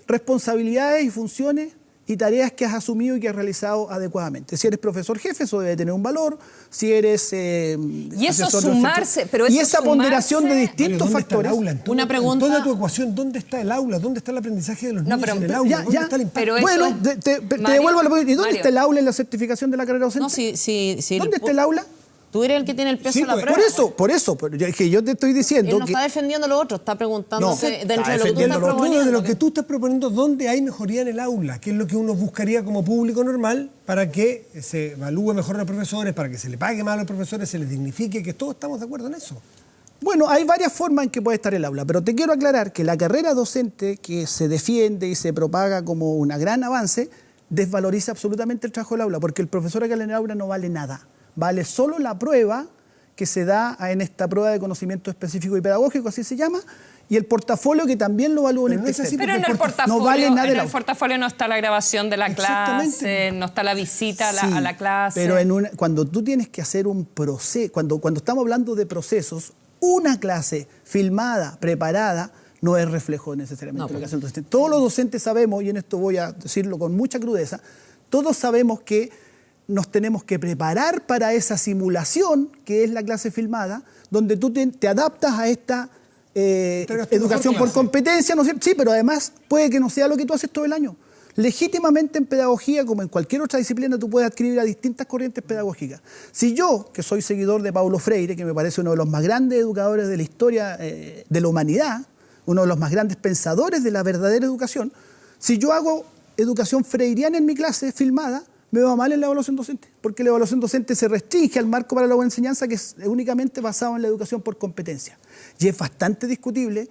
responsabilidades y funciones y tareas que has asumido y que has realizado adecuadamente. Si eres profesor jefe, eso debe tener un valor. Si eres... Y eso asesor de un sumarse, centro- pero y eso esa ponderación de sumarse- distintos ¿Dónde está el factores... aula? En todo- Una pregunta- En toda tu ecuación, ¿dónde está el aula? ¿Dónde está el aprendizaje de los No, niños pero- en el aula? Ya, ¿Dónde ya. está el impacto? Pero eso Bueno, es- te Mario, devuelvo la pregunta. ¿Y dónde Mario. está el aula en la certificación de la carrera docente? No, si ¿Dónde está el aula? Tú eres el que tiene el peso Sí, de la pues, prueba. Por eso, pero yo te estoy diciendo Él no que... está defendiendo lo otro, está preguntándose No, dentro está de lo que tú defendiendo estás lo otro. No, de proponiendo. lo que tú estás proponiendo, ¿dónde hay mejoría en el aula? ¿Qué es lo que uno buscaría como público normal para que se evalúe mejor a los profesores, para que se le pague más a los profesores, se les dignifique, que todos estamos de acuerdo en eso? Bueno, hay varias formas en que puede estar el aula, pero te quiero aclarar que la carrera docente que se defiende y se propaga como un gran avance, desvaloriza absolutamente el trabajo del aula, porque el profesor acá en el aula no vale nada. Vale solo la prueba que se da en esta prueba de conocimiento específico y pedagógico, así se llama, y el portafolio que también lo evalúa un Pero no ente es así, externo. Pero en el portafolio, no vale nada en el el aula. portafolio no está la grabación de la Exactamente. clase, no está la visita Sí, a la clase. Pero cuando tú tienes que hacer un proceso, cuando estamos hablando de procesos, una clase filmada, preparada, no es reflejo necesariamente de lo que hace el docente. Todos los docentes sabemos, y en esto voy a decirlo con mucha crudeza, todos sabemos que nos tenemos que preparar para esa simulación que es la clase filmada, donde tú te adaptas a esta Entregas tu educación mejor por clase. competencia, ¿no es cierto? Sí, pero además puede que no sea lo que tú haces todo el año. Legítimamente en pedagogía, como en cualquier otra disciplina, tú puedes adscribir a distintas corrientes pedagógicas. Si yo, que soy seguidor de Paulo Freire, que me parece uno de los más grandes educadores de la historia de la humanidad, uno de los más grandes pensadores de la verdadera educación, si yo hago educación freiriana en mi clase filmada, me va mal en la evaluación docente, porque la evaluación docente se restringe al marco para la buena enseñanza, que es únicamente basado en la educación por competencia. Y es bastante discutible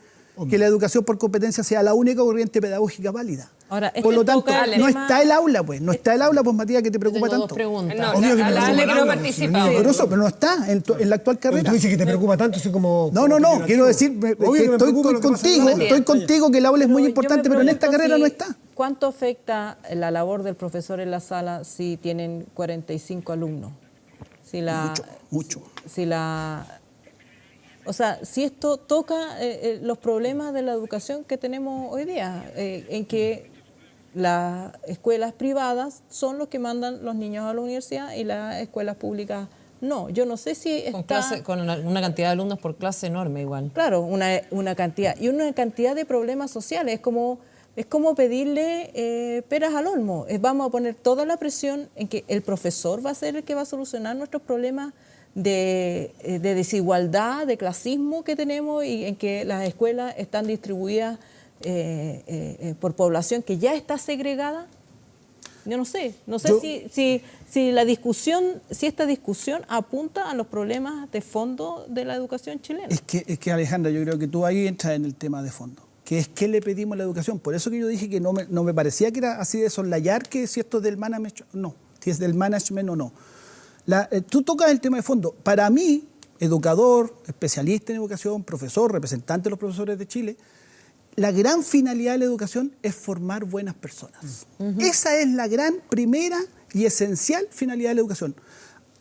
que la educación por competencia sea la única corriente pedagógica válida. Ahora, por lo tanto, no está el aula, pues, Matías, que te preocupa tanto. Dos preguntas. No, no participa. Pero no está en la actual carrera. Pero tú dices que te preocupa tanto, así como... No, quiero decir que estoy contigo, que el aula es muy importante, pero en esta carrera no está. ¿Cuánto afecta la labor del profesor en la sala si tienen 45 alumnos? Mucho. O sea, si esto toca los problemas de la educación que tenemos hoy día, en que las escuelas privadas son los que mandan los niños a la universidad y las escuelas públicas no. Yo no sé si con una cantidad de alumnos por clase enorme igual. Claro, una cantidad. Y una cantidad de problemas sociales. Es como pedirle peras al olmo. Vamos a poner toda la presión en que el profesor va a ser el que va a solucionar nuestros problemas de desigualdad, de clasismo que tenemos y en que las escuelas están distribuidas por población que ya está segregada. Yo no sé si esta discusión apunta a los problemas de fondo de la educación chilena. Es que Alejandra, yo creo que tú ahí entras en el tema de fondo, que es qué le pedimos a la educación. Por eso que yo dije que no me parecía que era así de soslayar que si esto es del management, no, si es del management o no. Tú tocas el tema de fondo. Para mí, educador, especialista en educación, profesor, representante de los profesores de Chile, la gran finalidad de la educación es formar buenas personas. Esa es la gran, primera y esencial finalidad de la educación.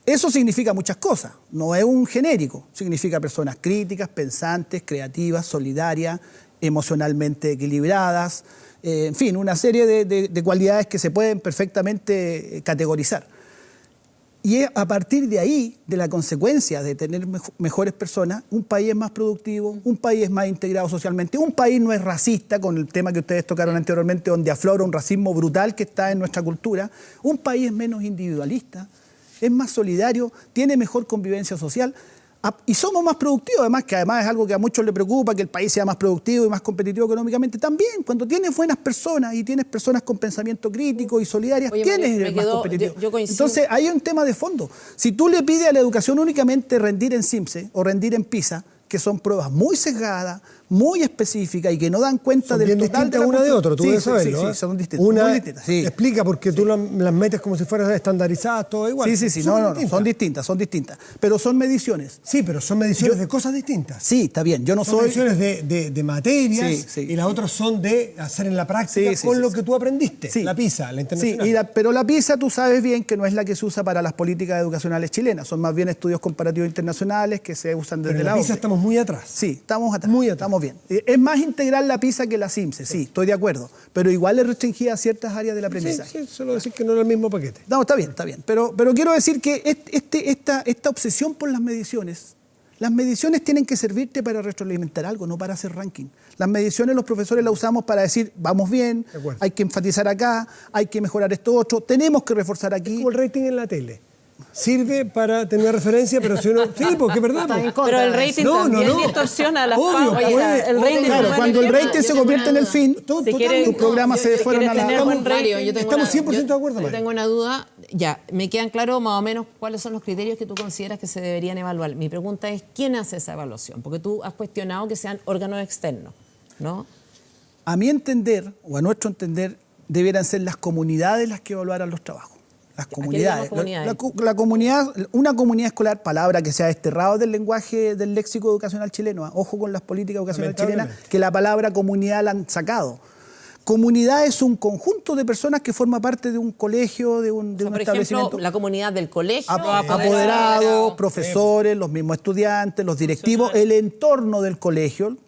Eso significa muchas cosas, no es un genérico. Significa personas críticas, pensantes, creativas, solidarias, emocionalmente equilibradas, en fin, una serie de cualidades que se pueden perfectamente categorizar. Y es a partir de ahí, de la consecuencia de tener mejores personas, un país es más productivo, un país es más integrado socialmente, un país no es racista, con el tema que ustedes tocaron anteriormente, donde aflora un racismo brutal que está en nuestra cultura, un país es menos individualista, es más solidario, tiene mejor convivencia social y somos más productivos, además es algo que a muchos les preocupa, que el país sea más productivo y más competitivo económicamente. También, cuando tienes buenas personas y tienes personas con pensamiento crítico y solidarias, tienes más competitivo. Yo Entonces, hay un tema de fondo. Si tú le pides a la educación únicamente rendir en CIMSE o rendir en PISA, que son pruebas muy sesgadas, muy específicas y que no dan cuenta del total de la una de otra, tú debes saberlo. Sí, son distintas. Una muy distintas, sí. Explica porque tú las metes como si fueran estandarizadas, todo igual. Sí, no, son distintas. Pero son mediciones. Sí, pero son mediciones de cosas distintas. Sí, está bien. Yo no son soy... mediciones de materias y las otras son de hacer en la práctica con lo que tú aprendiste. La PISA, la internacional. Sí, pero la PISA tú sabes bien que no es la que se usa para las políticas educacionales chilenas. Son más bien estudios comparativos internacionales que se usan desde la PISA estamos muy atrás. Sí, estamos atrás. Estamos bien. Es más integral la PISA que la CIMSE, sí, estoy de acuerdo. Pero igual es restringida a ciertas áreas de la aprendizaje. Sí, solo decir que no era el mismo paquete. No, está bien. Pero quiero decir que esta obsesión por las mediciones tienen que servirte para retroalimentar algo, no para hacer ranking. Las mediciones los profesores las usamos para decir, vamos bien, hay que enfatizar acá, hay que mejorar esto otro, tenemos que reforzar aquí. Es como el rating en la tele. Sirve para tener una referencia, pero si uno... Sí, porque es verdad. Pero el rating también distorsiona las pautas. Cuando el rating se convierte en el fin, tus programas se fueron a la... Estamos 100% de acuerdo, Mario. Yo tengo una duda. Ya, me quedan claros más o menos cuáles son los criterios que tú consideras que se deberían evaluar. Mi pregunta es, ¿quién hace esa evaluación? Porque tú has cuestionado que sean órganos externos, ¿no? A mi entender, o a nuestro entender, debieran ser las comunidades las que evaluaran los trabajos. Las comunidades. Una comunidad escolar, palabra que se ha desterrado del lenguaje del léxico educacional chileno. Ojo con las políticas educacionales chilenas, que la palabra comunidad la han sacado. Comunidad es un conjunto de personas que forma parte de un colegio, de un establecimiento. Ejemplo, la comunidad del colegio. Apoderados, profesores, los mismos estudiantes, los directivos, el entorno del colegio.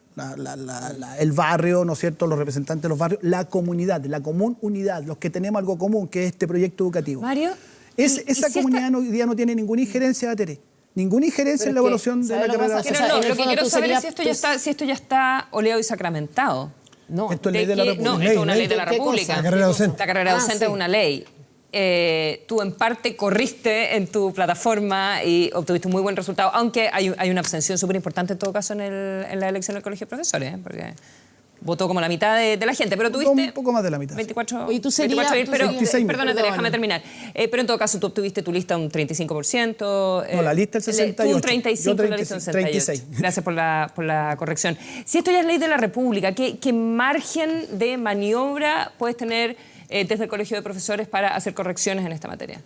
El barrio, ¿no es cierto?, los representantes de los barrios, la comunidad, la común unidad, los que tenemos algo común, que es este proyecto educativo. Mario, esa comunidad hoy día no tiene ninguna injerencia, Tere, ninguna injerencia en la evaluación de la carrera. Lo que quiero saber es si esto ya está oleado y sacramentado. No, esto es ley de la República. No, esto es una ley de la República. La carrera docente. La carrera docente es una ley. Tú en parte corriste en tu plataforma y obtuviste un muy buen resultado, aunque hay una abstención súper importante en todo caso en la elección del Colegio de Profesores, porque votó como la mitad de la gente, pero tuviste... Un poco más de la mitad. 24, Y tú serías... 24 pero, 26.000. perdónate, déjame terminar. Pero en todo caso tú obtuviste tu lista un 35%. No, la lista el 68. Tú un 35, Yo la lista un 36. 68. Gracias por la corrección. Si esto ya es ley de la República, ¿qué margen de maniobra puedes tener desde el Colegio de Profesores para hacer correcciones en esta materia?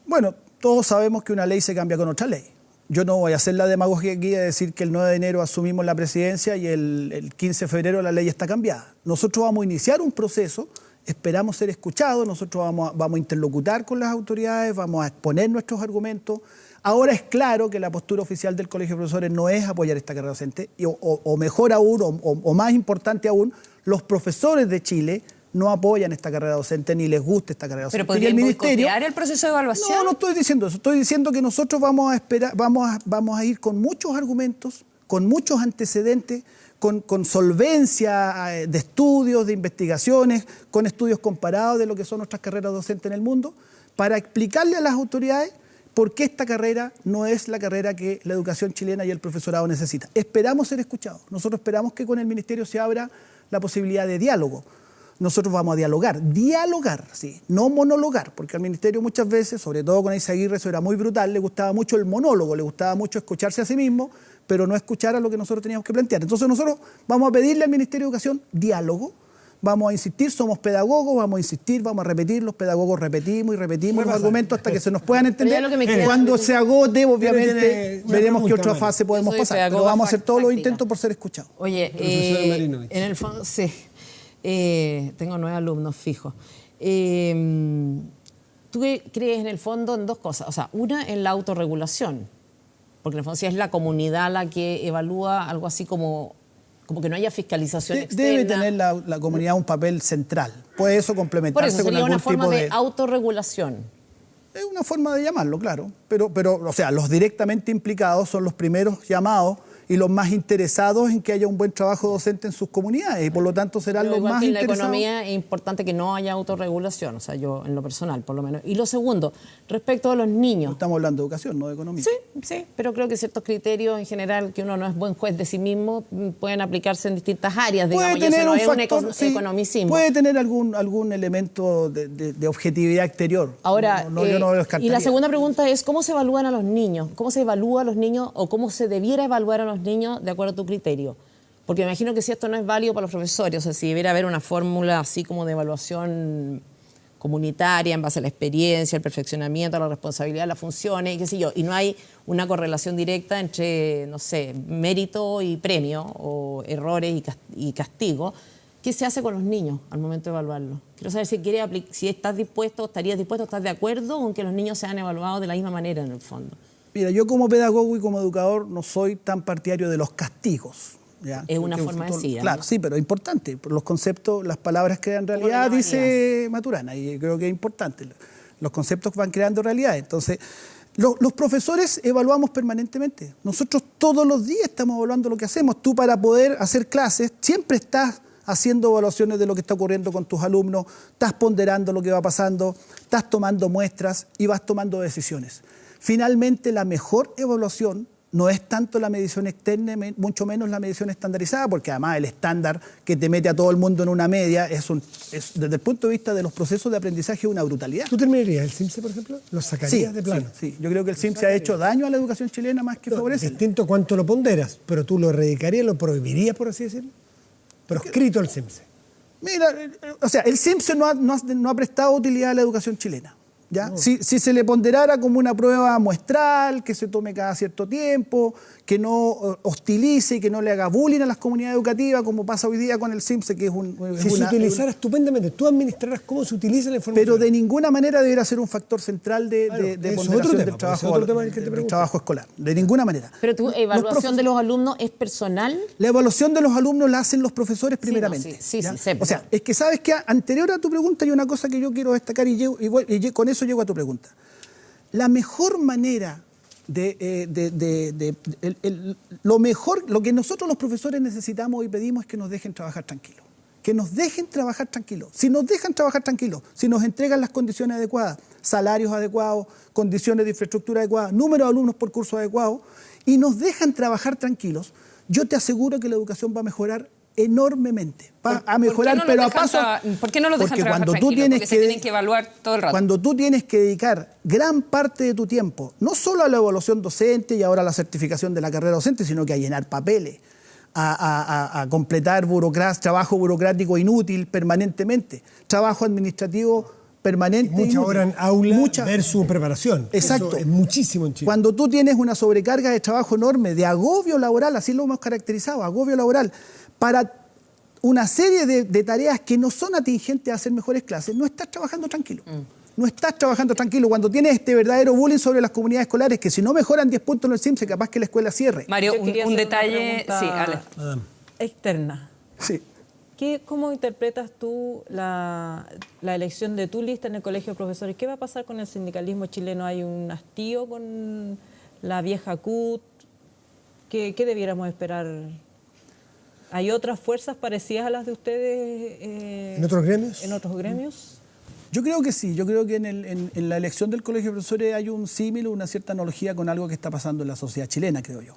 Bueno, todos sabemos que una ley se cambia con otra ley. Yo no voy a hacer la demagogia aquí de decir que el 9 de enero asumimos la presidencia y el 15 de febrero la ley está cambiada. Nosotros vamos a iniciar un proceso, esperamos ser escuchados, nosotros vamos a interlocutar con las autoridades, vamos a exponer nuestros argumentos. Ahora es claro que la postura oficial del Colegio de Profesores no es apoyar esta carrera docente, o mejor aún, o más importante aún, los profesores de Chile no apoyan esta carrera docente ni les gusta esta carrera docente. ¿Pero podrían boicotear el proceso de evaluación? No estoy diciendo eso. Estoy diciendo que nosotros vamos a ir con muchos argumentos, con muchos antecedentes, con solvencia de estudios, de investigaciones, con estudios comparados de lo que son nuestras carreras docentes en el mundo, para explicarle a las autoridades por qué esta carrera no es la carrera que la educación chilena y el profesorado necesita. Esperamos ser escuchados. Nosotros esperamos que con el Ministerio se abra la posibilidad de diálogo. Nosotros vamos a dialogar, sí, no monologar, porque al Ministerio muchas veces, sobre todo con Eizaguirre, eso era muy brutal, le gustaba mucho el monólogo, le gustaba mucho escucharse a sí mismo, pero no escuchar a lo que nosotros teníamos que plantear. Entonces nosotros vamos a pedirle al Ministerio de Educación diálogo, vamos a insistir, somos pedagogos, vamos a insistir, vamos a repetir, los pedagogos repetimos y repetimos los argumentos hasta que se nos puedan entender. Cuando se agote, obviamente, veremos qué otra fase podemos pasar, pero vamos a hacer todos los intentos por ser escuchados. Oye, en el fondo, sí. Tengo 9 alumnos fijos. ¿Tú crees en el fondo en dos cosas? O sea, una en la autorregulación, porque en el fondo si es la comunidad la que evalúa algo así como que no haya fiscalización externa. Debe tener la comunidad un papel central. Puede eso complementarse Por eso, con algún una forma tipo de autorregulación. Es una forma de llamarlo, claro. Pero, o sea, los directamente implicados son los primeros llamados y los más interesados en que haya un buen trabajo docente en sus comunidades y por lo tanto serán los más en la interesados. economía es importante que no haya autorregulación, o sea, yo en lo personal por lo menos. Y lo segundo, respecto a los niños. Estamos hablando de educación, no de economía. Sí, pero creo que ciertos criterios en general, que uno no es buen juez de sí mismo, pueden aplicarse en distintas áreas, digamos, puede tener no un es factor, un economicismo. Puede tener algún elemento de objetividad exterior. Ahora, yo no lo descartaría. y la segunda pregunta es, ¿cómo se evalúan a los niños? ¿Cómo se evalúa a los niños o cómo se debiera evaluar a los niños de acuerdo a tu criterio? Porque me imagino que si esto no es válido para los profesores, o sea, si debiera haber una fórmula así como de evaluación comunitaria en base a la experiencia, el perfeccionamiento, la responsabilidad, las funciones, y qué sé yo, y no hay una correlación directa entre, no sé, mérito y premio, o errores y castigo, ¿qué se hace con los niños al momento de evaluarlos? Quiero saber si estás dispuesto, estarías dispuesto, estás de acuerdo con que los niños sean evaluados de la misma manera en el fondo. Mira, yo como pedagogo y como educador no soy tan partidario de los castigos. ¿Ya? Es una forma de decir. Claro, sí, pero es importante. Los conceptos, las palabras crean realidad, dice Maturana, y creo que es importante. Los conceptos van creando realidad. Entonces, los profesores evaluamos permanentemente. Nosotros todos los días estamos evaluando lo que hacemos. Tú para poder hacer clases siempre estás haciendo evaluaciones de lo que está ocurriendo con tus alumnos, estás ponderando lo que va pasando, estás tomando muestras y vas tomando decisiones. Finalmente, la mejor evaluación no es tanto la medición externa, mucho menos la medición estandarizada, porque además el estándar que te mete a todo el mundo en una media es desde el punto de vista de los procesos de aprendizaje una brutalidad. ¿Tú terminarías el CIMSE, por ejemplo? ¿Lo sacarías de plano? Sí, yo creo que el CIMSE ha hecho daño a la educación chilena más que favorecer. Distinto cuánto lo ponderas, pero tú lo erradicarías, lo prohibirías, por así decirlo. Proscrito el CIMSE. Mira, o sea, el CIMSE no ha prestado utilidad a la educación chilena. ¿Ya? No. Si se le ponderara como una prueba muestral, que se tome cada cierto tiempo, que no hostilice y que no le haga bullying a las comunidades educativas, como pasa hoy día con el CIMSE, que es si se utilizara estupendamente, tú administrarás cómo se utiliza la información. Pero de ninguna manera debería ser un factor central de ponderación del trabajo escolar. De ninguna manera. Pero tu evaluación de los alumnos es personal. La evaluación de los alumnos la hacen los profesores primeramente. Sí, o sea, es que sabes que anterior a tu pregunta hay una cosa que yo quiero destacar y con eso llego a tu pregunta. La mejor manera lo mejor, lo que nosotros los profesores necesitamos y pedimos es que nos dejen trabajar tranquilos. Que nos dejen trabajar tranquilos. Si nos dejan trabajar tranquilos, si nos entregan las condiciones adecuadas, salarios adecuados, condiciones de infraestructura adecuadas, número de alumnos por curso adecuado, y nos dejan trabajar tranquilos, yo te aseguro que la educación va a mejorar enormemente. Va a mejorar, pero a paso. ¿Por qué no los dejan trabajar tranquilos? Porque se tienen que evaluar todo el rato. Cuando tú tienes que dedicar gran parte de tu tiempo, no solo a la evaluación docente y ahora a la certificación de la carrera docente, sino que a llenar papeles, a completar trabajo burocrático inútil permanentemente, trabajo administrativo permanente. Mucha hora en aula versus preparación. Exacto. Eso es muchísimo en Chile. Cuando tú tienes una sobrecarga de trabajo enorme, de agobio laboral, así lo hemos caracterizado, agobio laboral, para una serie de tareas que no son atingentes a hacer mejores clases, no estás trabajando tranquilo. No estás trabajando tranquilo. Cuando tienes este verdadero bullying sobre las comunidades escolares, que si no mejoran 10 puntos en el CIMSE, capaz que la escuela cierre. Mario, un detalle externa. Sí. ¿Cómo interpretas tú la elección de tu lista en el Colegio de Profesores? ¿Qué va a pasar con el sindicalismo chileno? ¿Hay un hastío con la vieja CUT? ¿Qué debiéramos esperar? ¿Hay otras fuerzas parecidas a las de ustedes? ¿En otros gremios? ¿En otros gremios? Yo creo que sí. Yo creo que en la elección del Colegio de Profesores hay un símil, una cierta analogía con algo que está pasando en la sociedad chilena, creo yo.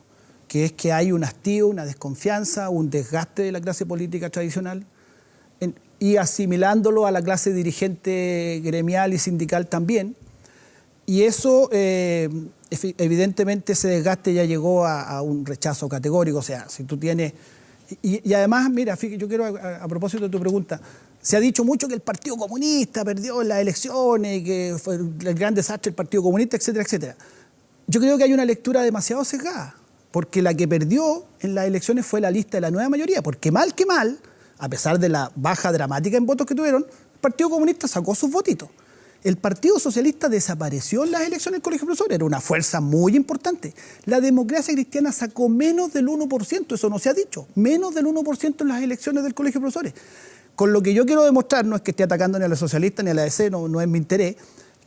Que es que hay un hastío, una desconfianza, un desgaste de la clase política tradicional y asimilándolo a la clase dirigente gremial y sindical también. Y eso, evidentemente, ese desgaste ya llegó a un rechazo categórico. O sea, si tú tienes... Y además, mira, yo quiero, a propósito de tu pregunta, se ha dicho mucho que el Partido Comunista perdió en las elecciones, que fue el gran desastre del Partido Comunista, etcétera, etcétera. Yo creo que hay una lectura demasiado sesgada, porque la que perdió en las elecciones fue la lista de la nueva mayoría, porque mal que mal, a pesar de la baja dramática en votos que tuvieron, el Partido Comunista sacó sus votitos. El Partido Socialista desapareció en las elecciones del Colegio de Profesores, era una fuerza muy importante. La Democracia Cristiana sacó menos del 1%, eso no se ha dicho, menos del 1% en las elecciones del Colegio de Profesores. Con lo que yo quiero demostrar, no es que esté atacando ni a la socialista ni a la DC, no es mi interés,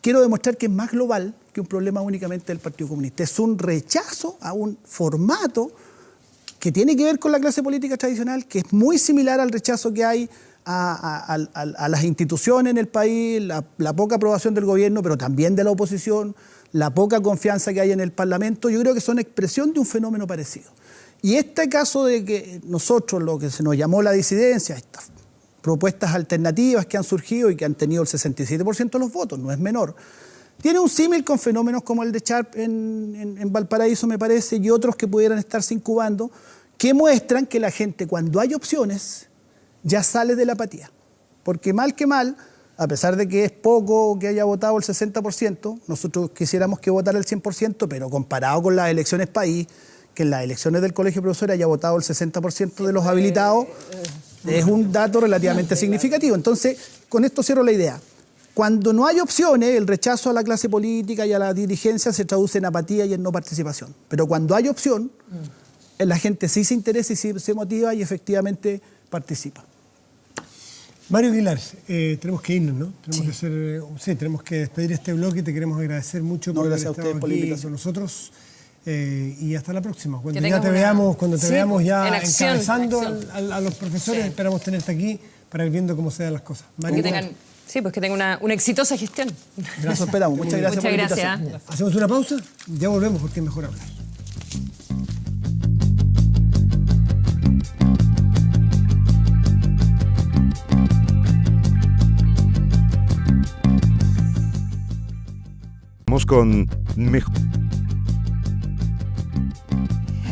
quiero demostrar que es más global que un problema únicamente del Partido Comunista. Es un rechazo a un formato que tiene que ver con la clase política tradicional, que es muy similar al rechazo que hay a las instituciones en el país, la poca aprobación del gobierno, pero también de la oposición, la poca confianza que hay en el Parlamento. Yo creo que son expresión de un fenómeno parecido. Y este caso de que nosotros, lo que se nos llamó la disidencia, estas propuestas alternativas que han surgido y que han tenido el 67% de los votos, no es menor, tiene un símil con fenómenos como el de Sharp en Valparaíso, me parece, y otros que pudieran estarse incubando, que muestran que la gente, cuando hay opciones, ya sale de la apatía. Porque mal que mal, a pesar de que es poco que haya votado el 60%, nosotros quisiéramos que votara el 100%, pero comparado con las elecciones país, que en las elecciones del Colegio de Profesores haya votado el 60% de los habilitados, es un dato relativamente significativo. Entonces, con esto cierro la idea. Cuando no hay opciones, el rechazo a la clase política y a la dirigencia se traduce en apatía y en no participación. Pero cuando hay opción, la gente sí se interesa y sí se motiva y efectivamente participa. Mario Aguilar, tenemos que irnos, ¿no? Tenemos que despedir este bloque y te queremos agradecer mucho por haber estado aquí con nosotros. Y hasta la próxima. Cuando te veamos ya encabezando a los profesores, esperamos tenerte aquí para ir viendo cómo se dan las cosas. Mario, que tenga una exitosa gestión. Eso esperamos. Muchas gracias por la invitación. Hacemos una pausa, ya volvemos porque es mejor hablar. Vamos con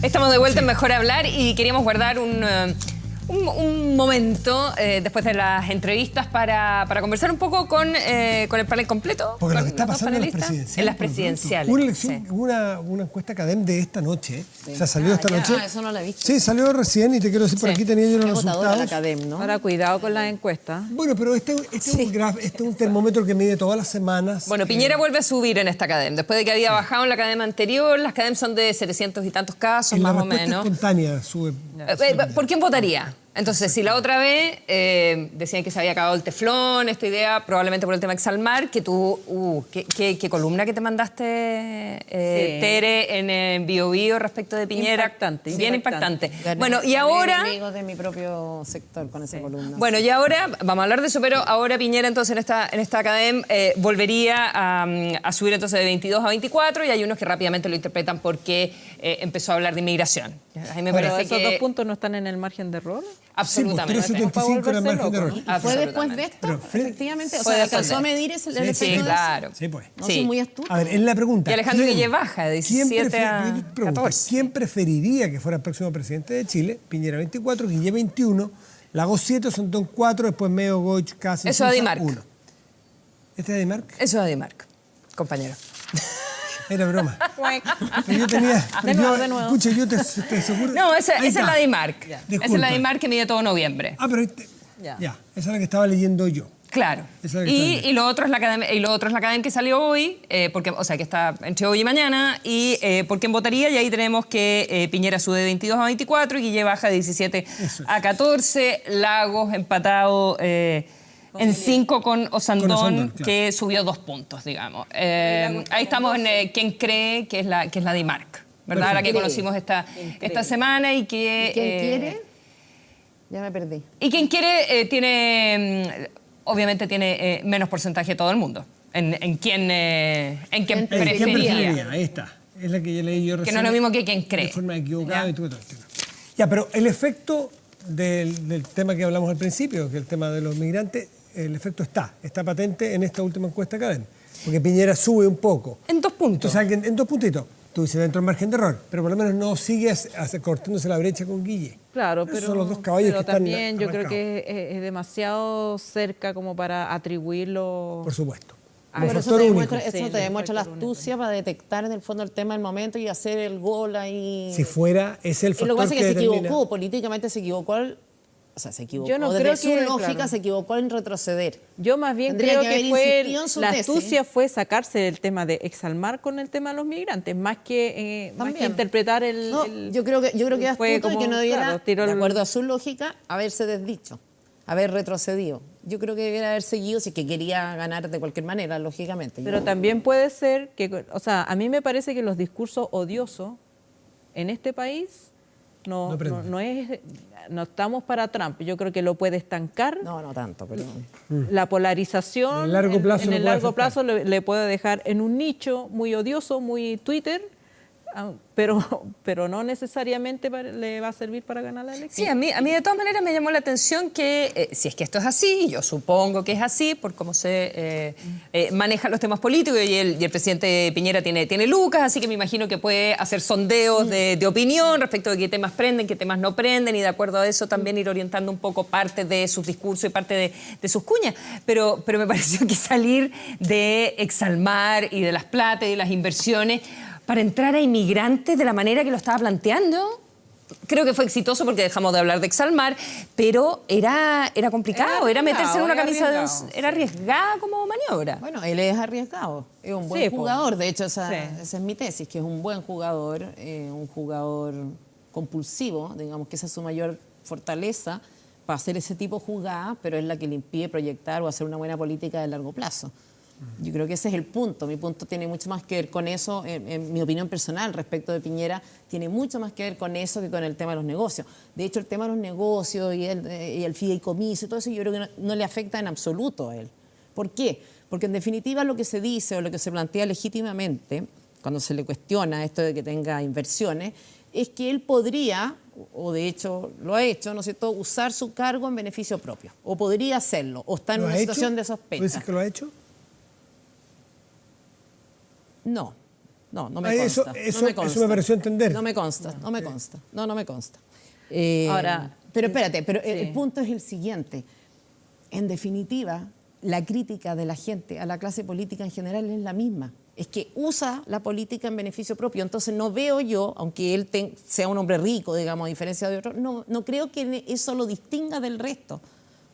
Estamos de vuelta en Mejor Hablar y queríamos guardar un momento después de las entrevistas para conversar un poco con el panel completo. Porque lo que está pasando en las presidenciales. Una elección, una encuesta CADEM de esta noche. O sea, salió esta noche. Eso no la he visto. Sí, salió recién y te quiero decir, por aquí tenía yo los resultados. La CADEM, ¿no? Ahora, cuidado con las encuestas. Bueno, pero este es un termómetro que mide todas las semanas. Bueno, Piñera vuelve a subir en esta CADEM. Después de que había bajado en la CADEM anterior, las CADEM son de 700 y tantos casos, más o menos. Espontánea sube. ¿Por quién votaría? Entonces, si la otra vez decían que se había acabado el teflón, esta idea, probablemente por el tema de Exalmar, que tú, qué columna que te mandaste, Tere, en Bio Bio respecto de Piñera. Impactante. Bien impactante. Gané, Bueno, y ahora... enemigos de mi propio sector con esa columna. Bueno, y ahora, vamos a hablar de eso, pero ahora Piñera entonces en esta academia volvería a subir entonces de 22 a 24 y hay unos que rápidamente lo interpretan porque empezó a hablar de inmigración. A mí me Pero parece esos que... dos puntos no están en el margen de error. Absolutamente. Sí, pues, 375 era el margen de error. ¿Y fue después de esto? Efectivamente. O Fue sea, después ¿alcanzó a de medir el Sí, efecto sí, de eso? claro. Sí, pues. No, Sí. soy muy astuto. A ver, en la pregunta. Y Alejandro Guille baja de 17 a 14. ¿Quién preferiría que fuera el próximo presidente de Chile? Piñera 24, Guille 21, Lagos 7, Sontón 4, después Meo, Goich, Cáceres, Eso es Adimark. 1. ¿Este es Adimark? Eso es Adimark, compañero. Era broma. Pero yo tenía... De nuevo. Escucha, yo te aseguro... No, esa Ahí es está. la Adimark. Esa es Disculpa. la Adimark que mide todo noviembre. Ah, pero... Ya. Ya, esa es la que estaba leyendo yo. Claro. Esa es la que estaba leyendo. Y lo otro es la academia que salió hoy, porque, o sea, que está entre hoy y mañana, y por quién votaría, y ahí tenemos que Piñera sube de 22 a 24 y Guille baja de 17 a 14, Lagos empatado en 5 con Osandón, claro. que subió 2 puntos, digamos. Ahí estamos en quién cree que es la Adimark, ¿verdad? La que conocimos esta semana y que... ¿Quién quiere? Ya me perdí. Y quien quiere obviamente tiene menos porcentaje de todo el mundo. En quien ¿Quién preferiría. preferiría? Ahí está. Es la que yo leí yo Que recién. no es lo mismo que quien cree. De forma equivocada y todo esto. Ya, pero el efecto del tema que hablamos al principio, que es el tema de los migrantes, el efecto está patente en esta última encuesta académica. Porque Piñera sube un poco. En 2 puntos. Entonces, en 2 puntitos. Tú dices dentro del margen de error, pero por lo menos no sigue cortándose la brecha con Guille. Claro, Esos pero, son los dos caballos pero que están también yo creo arrancados. que es demasiado cerca como para atribuirlo. Por supuesto. a Pero factor único. eso Sí, te demuestra la factor único. astucia para detectar en el fondo el tema del momento y hacer el gol ahí. Si fuera, es el Y factor lo que pasa es que se determina. equivocó, políticamente se equivocó. O sea, se equivocó. Yo no Desde creo su que, lógica claro. se equivocó en retroceder. Yo más bien Tendría creo que que haber fue insistido en su la tesis. astucia fue sacarse el tema de Exalmar con el tema de los migrantes, más que interpretar el... No, yo creo que fue astuto y que como, no debiera, claro, tiró de el- acuerdo a su lógica, haberse desdicho, haber retrocedido. Yo creo que debiera haber seguido si es que quería ganar de cualquier manera, lógicamente. Pero también puede ser que, o sea, a mí me parece que los discursos odiosos en este país no estamos para Trump. Yo creo que lo puede estancar. No tanto, pero... La polarización En el largo plazo en lo el puede largo afectar. plazo le puede dejar en un nicho muy odioso, muy Twitter, pero no necesariamente le va a servir para ganar la elección. Sí, a mí de todas maneras me llamó la atención que, si es que esto es así, yo supongo que es así, por cómo se manejan los temas políticos, y el presidente Piñera tiene lucas, así que me imagino que puede hacer sondeos de opinión respecto de qué temas prenden, qué temas no prenden, y de acuerdo a eso también ir orientando un poco parte de sus discursos y parte de sus cuñas. Pero me pareció que salir de Exalmar y de las plata y de las inversiones para entrar a inmigrantes de la manera que lo estaba planteando, creo que fue exitoso porque dejamos de hablar de Exalmar, pero era complicado, era meterse en una camisa de once, era arriesgada como maniobra. Bueno, él es arriesgado, es un buen Sí, jugador, de hecho esa Sí. es mi tesis, que es un buen jugador, un jugador compulsivo, digamos que esa es su mayor fortaleza para hacer ese tipo de jugada, pero es la que le impide proyectar o hacer una buena política de largo plazo. Yo creo que ese es el punto. Mi punto tiene mucho más que ver con eso, en mi opinión personal respecto de Piñera, tiene mucho más que ver con eso que con el tema de los negocios. De hecho, el tema de los negocios y el fideicomiso y todo eso, yo creo que no le afecta en absoluto a él. ¿Por qué? Porque en definitiva lo que se dice o lo que se plantea legítimamente, cuando se le cuestiona esto de que tenga inversiones, es que él podría, o de hecho lo ha hecho, ¿no es cierto?, usar su cargo en beneficio propio. O podría hacerlo, o está en ¿Lo una ha situación hecho? de ¿Tú sospecha. dices que lo ha hecho? No me Eso consta. eso no me consta. me pareció entender. No me consta. No me consta. Ahora, pero espérate, pero sí. el punto es el siguiente. En definitiva, la crítica de la gente a la clase política en general es la misma. Es que usa la política en beneficio propio. Entonces no veo yo, aunque él sea un hombre rico, digamos, a diferencia de otros, no creo que eso lo distinga del resto.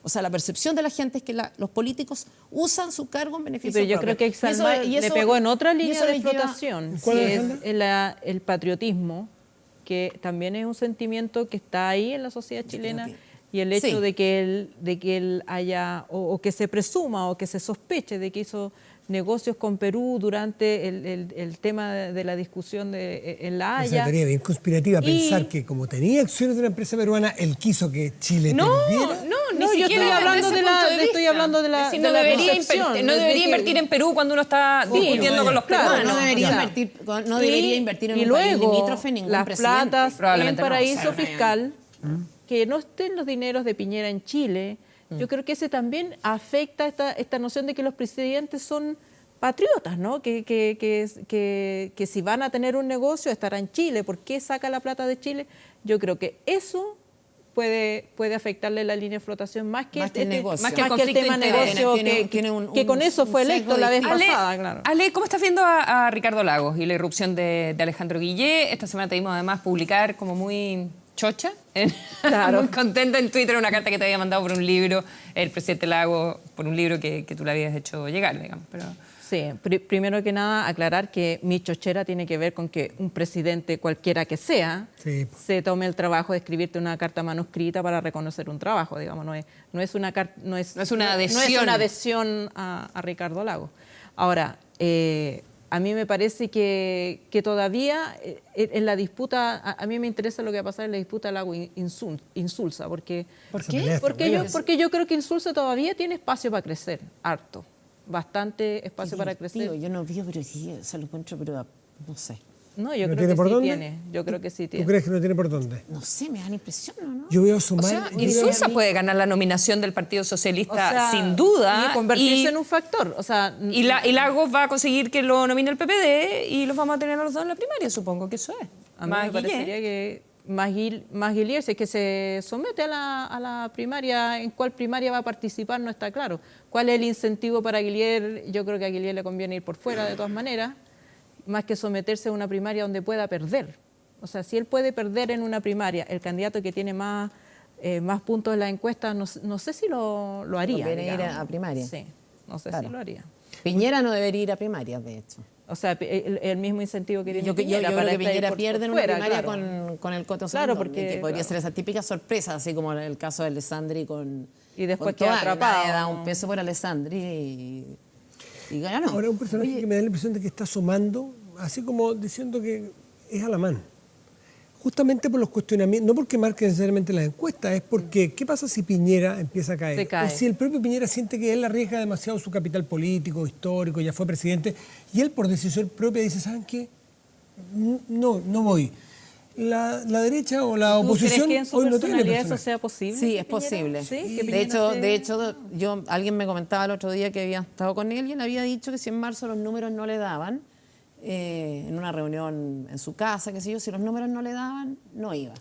O sea, la percepción de la gente es que los políticos usan su cargo en Sí, beneficio pero yo propio. creo que Exalmar Y eso- le pegó en otra y línea eso de le lleva- flotación, ¿Cuál que es, es el patriotismo, que también es un sentimiento que está ahí en la sociedad chilena, Y el hecho Sí. de que él haya, o que se presuma o que se sospeche de que hizo negocios con Perú durante el tema de la discusión en La Es Haya. una teoría bien conspirativa Y- pensar que como tenía acciones de una empresa peruana, él quiso que Chile No, perdiera. no, ni No, yo siquiera estoy hablando desde ese de la- punto estoy vista. hablando de la- Es decir, de no la debería, concepción, no de debería que- invertir en Perú cuando uno está discutiendo con los Claro, peruanos. no debería Ya. invertir, no debería invertir en y un país luego, limítrofe ningún las presidente. platas Probablemente en no. paraíso O sea, fiscal, que no estén los dineros de Piñera en Chile, yo creo que ese también afecta esta noción de que los presidentes son patriotas, ¿no? Que si van a tener un negocio estará en Chile. ¿Por qué saca la plata de Chile? Yo creo que eso puede afectarle la línea de flotación más que el negocio. más que el tema negocio, que con eso fue electo la vez pasada, claro. Ale, ¿cómo estás viendo a Ricardo Lagos y la irrupción de Alejandro Guillé? Esta semana te vimos además publicar como muy chocha, Claro. muy contenta en Twitter una carta que te había mandado por un libro, el presidente Lagos, por un libro que tú le habías hecho llegar, digamos. Pero... Sí, primero que nada aclarar que mi chochera tiene que ver con que un presidente cualquiera que sea Sí. se tome el trabajo de escribirte una carta manuscrita para reconocer un trabajo, digamos, no es una adhesión a Ricardo Lagos. Ahora, a mí me parece que todavía en la disputa, a mí me interesa lo que va a pasar en la disputa Lagos-Insulza, porque ¿Por qué? porque yo creo que Insulza todavía tiene espacio para crecer, harto. Bastante espacio para crecer. Yo no vi, pero sí, se lo encuentro, pero no sé. No, yo ¿No creo tiene que por sí dónde? tiene. Yo creo que sí tiene. ¿Tú crees que no tiene por dónde? No sé, me da la impresión, ¿no? Yo veo O sumar... sea, yo veo- Insulza puede ganar la nominación del Partido Socialista O sea, sin duda. Y convertirse en un factor. O sea, y Lagos va a conseguir que lo nomine el PPD y los vamos a tener a los dos en la primaria, supongo que eso es. a mí Más me parecería Guillén. que más Guillier, si es que se somete a la primaria, en cuál primaria va a participar no está claro. ¿Cuál es el incentivo para Guillier? Yo creo que a Guillier le conviene ir por fuera de todas maneras, más que someterse a una primaria donde pueda perder. O sea, si él puede perder en una primaria, el candidato que tiene más puntos en la encuesta, no sé si lo haría. Conviene ir digamos. a primaria. Sí, no sé Claro. si lo haría. Piñera no debería ir a primarias, de hecho. O sea, el mismo incentivo que tiene Yo Piñera creo para que estar Piñera por pierde en una fuera, primaria claro. con el Coto Claro, Sandón, porque, que podría claro. ser esa típica sorpresa, así como el caso de Alessandri con... Y después con queda Tobar. atrapado. Nadie da un peso por Alessandri y ganó. Ahora, un personaje Oye, que me da la impresión de que está asomando, así como diciendo que es Alamán. Justamente por los cuestionamientos, no porque marque necesariamente las encuestas, es porque, ¿qué pasa si Piñera empieza a caer? Se cae. O si el propio Piñera siente que él arriesga demasiado su capital político, histórico, ya fue presidente, y él por decisión propia dice, ¿saben qué? No voy. La derecha o la ¿Tú oposición crees que en su hoy no tiene personalidad eso personaje. sea posible? Sí, es Piñera? posible. Sí, que De Piñera hecho, alguien me comentaba el otro día que había estado con él y él había dicho que si en marzo los números no le daban, en una reunión en su casa, qué sé yo, si los números no le daban, no iba.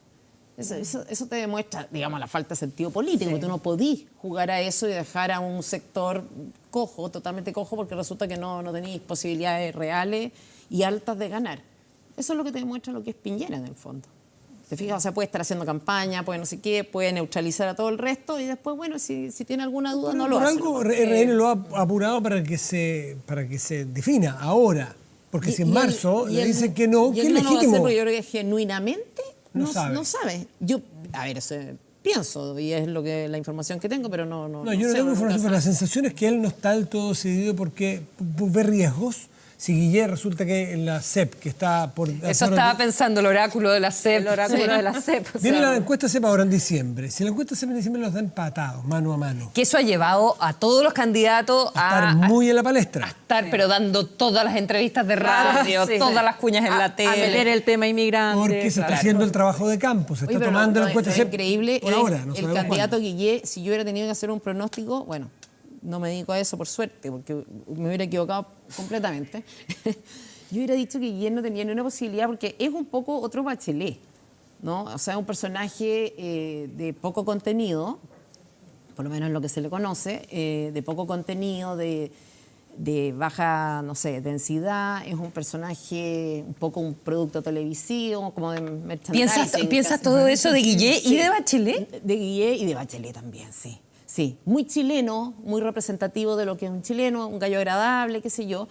Eso te demuestra, digamos, la falta de sentido político, porque tú no podís jugar a eso y dejar a un sector cojo, totalmente cojo, porque resulta que no tenéis posibilidades reales y altas de ganar. Eso es lo que te demuestra lo que es Piñera, en el fondo. ¿Te fijas? O sea, puede estar haciendo campaña, puede no sé qué, puede neutralizar a todo el resto y después, bueno, si tiene alguna duda, no lo Por hace. algo RN lo ha apurado para que se defina ahora. Porque si en marzo le dicen que no, que es lo va a hacer legítimo. porque yo creo que genuinamente No no sabe. sabe. Yo, a ver, eso pienso y es la información que tengo, pero no No, yo no tengo información, pero la sensación es que él no está del todo decidido porque ve riesgos. Si Guillermo resulta que en la CEP, que está por... Eso estaba pensando el oráculo de la CEP. El oráculo de la CEP. o Viene sea, la encuesta CEP ahora en diciembre. Si la encuesta CEP en diciembre los da empatados, mano a mano. Que eso ha llevado a todos los candidatos Estar muy en la palestra. estar, pero dando todas las entrevistas de radio, sí. todas las cuñas en la a meter tele. el tema inmigrante. Porque se está claro. haciendo el trabajo de campo, se Oye, está pero tomando lo- la encuesta lo CEP increíble por es ahora. No el sabemos candidato cuándo. Guillé, si yo hubiera tenido que hacer un pronóstico, bueno, no me dedico a eso por suerte, porque me hubiera equivocado completamente. Yo hubiera dicho que Guillén no tenía ni una posibilidad porque es un poco otro Bachelet, ¿no? O sea, un personaje de poco contenido, por lo menos en lo que se le conoce, de poco contenido, de baja, no sé, densidad, es un personaje un poco un producto televisivo, como de merchandising. ¿Piensas todo eso de Guillé y de Bachelet? De Guillé y de Bachelet también, sí. Sí, muy chileno, muy representativo de lo que es un chileno, un gallo agradable, qué sé yo,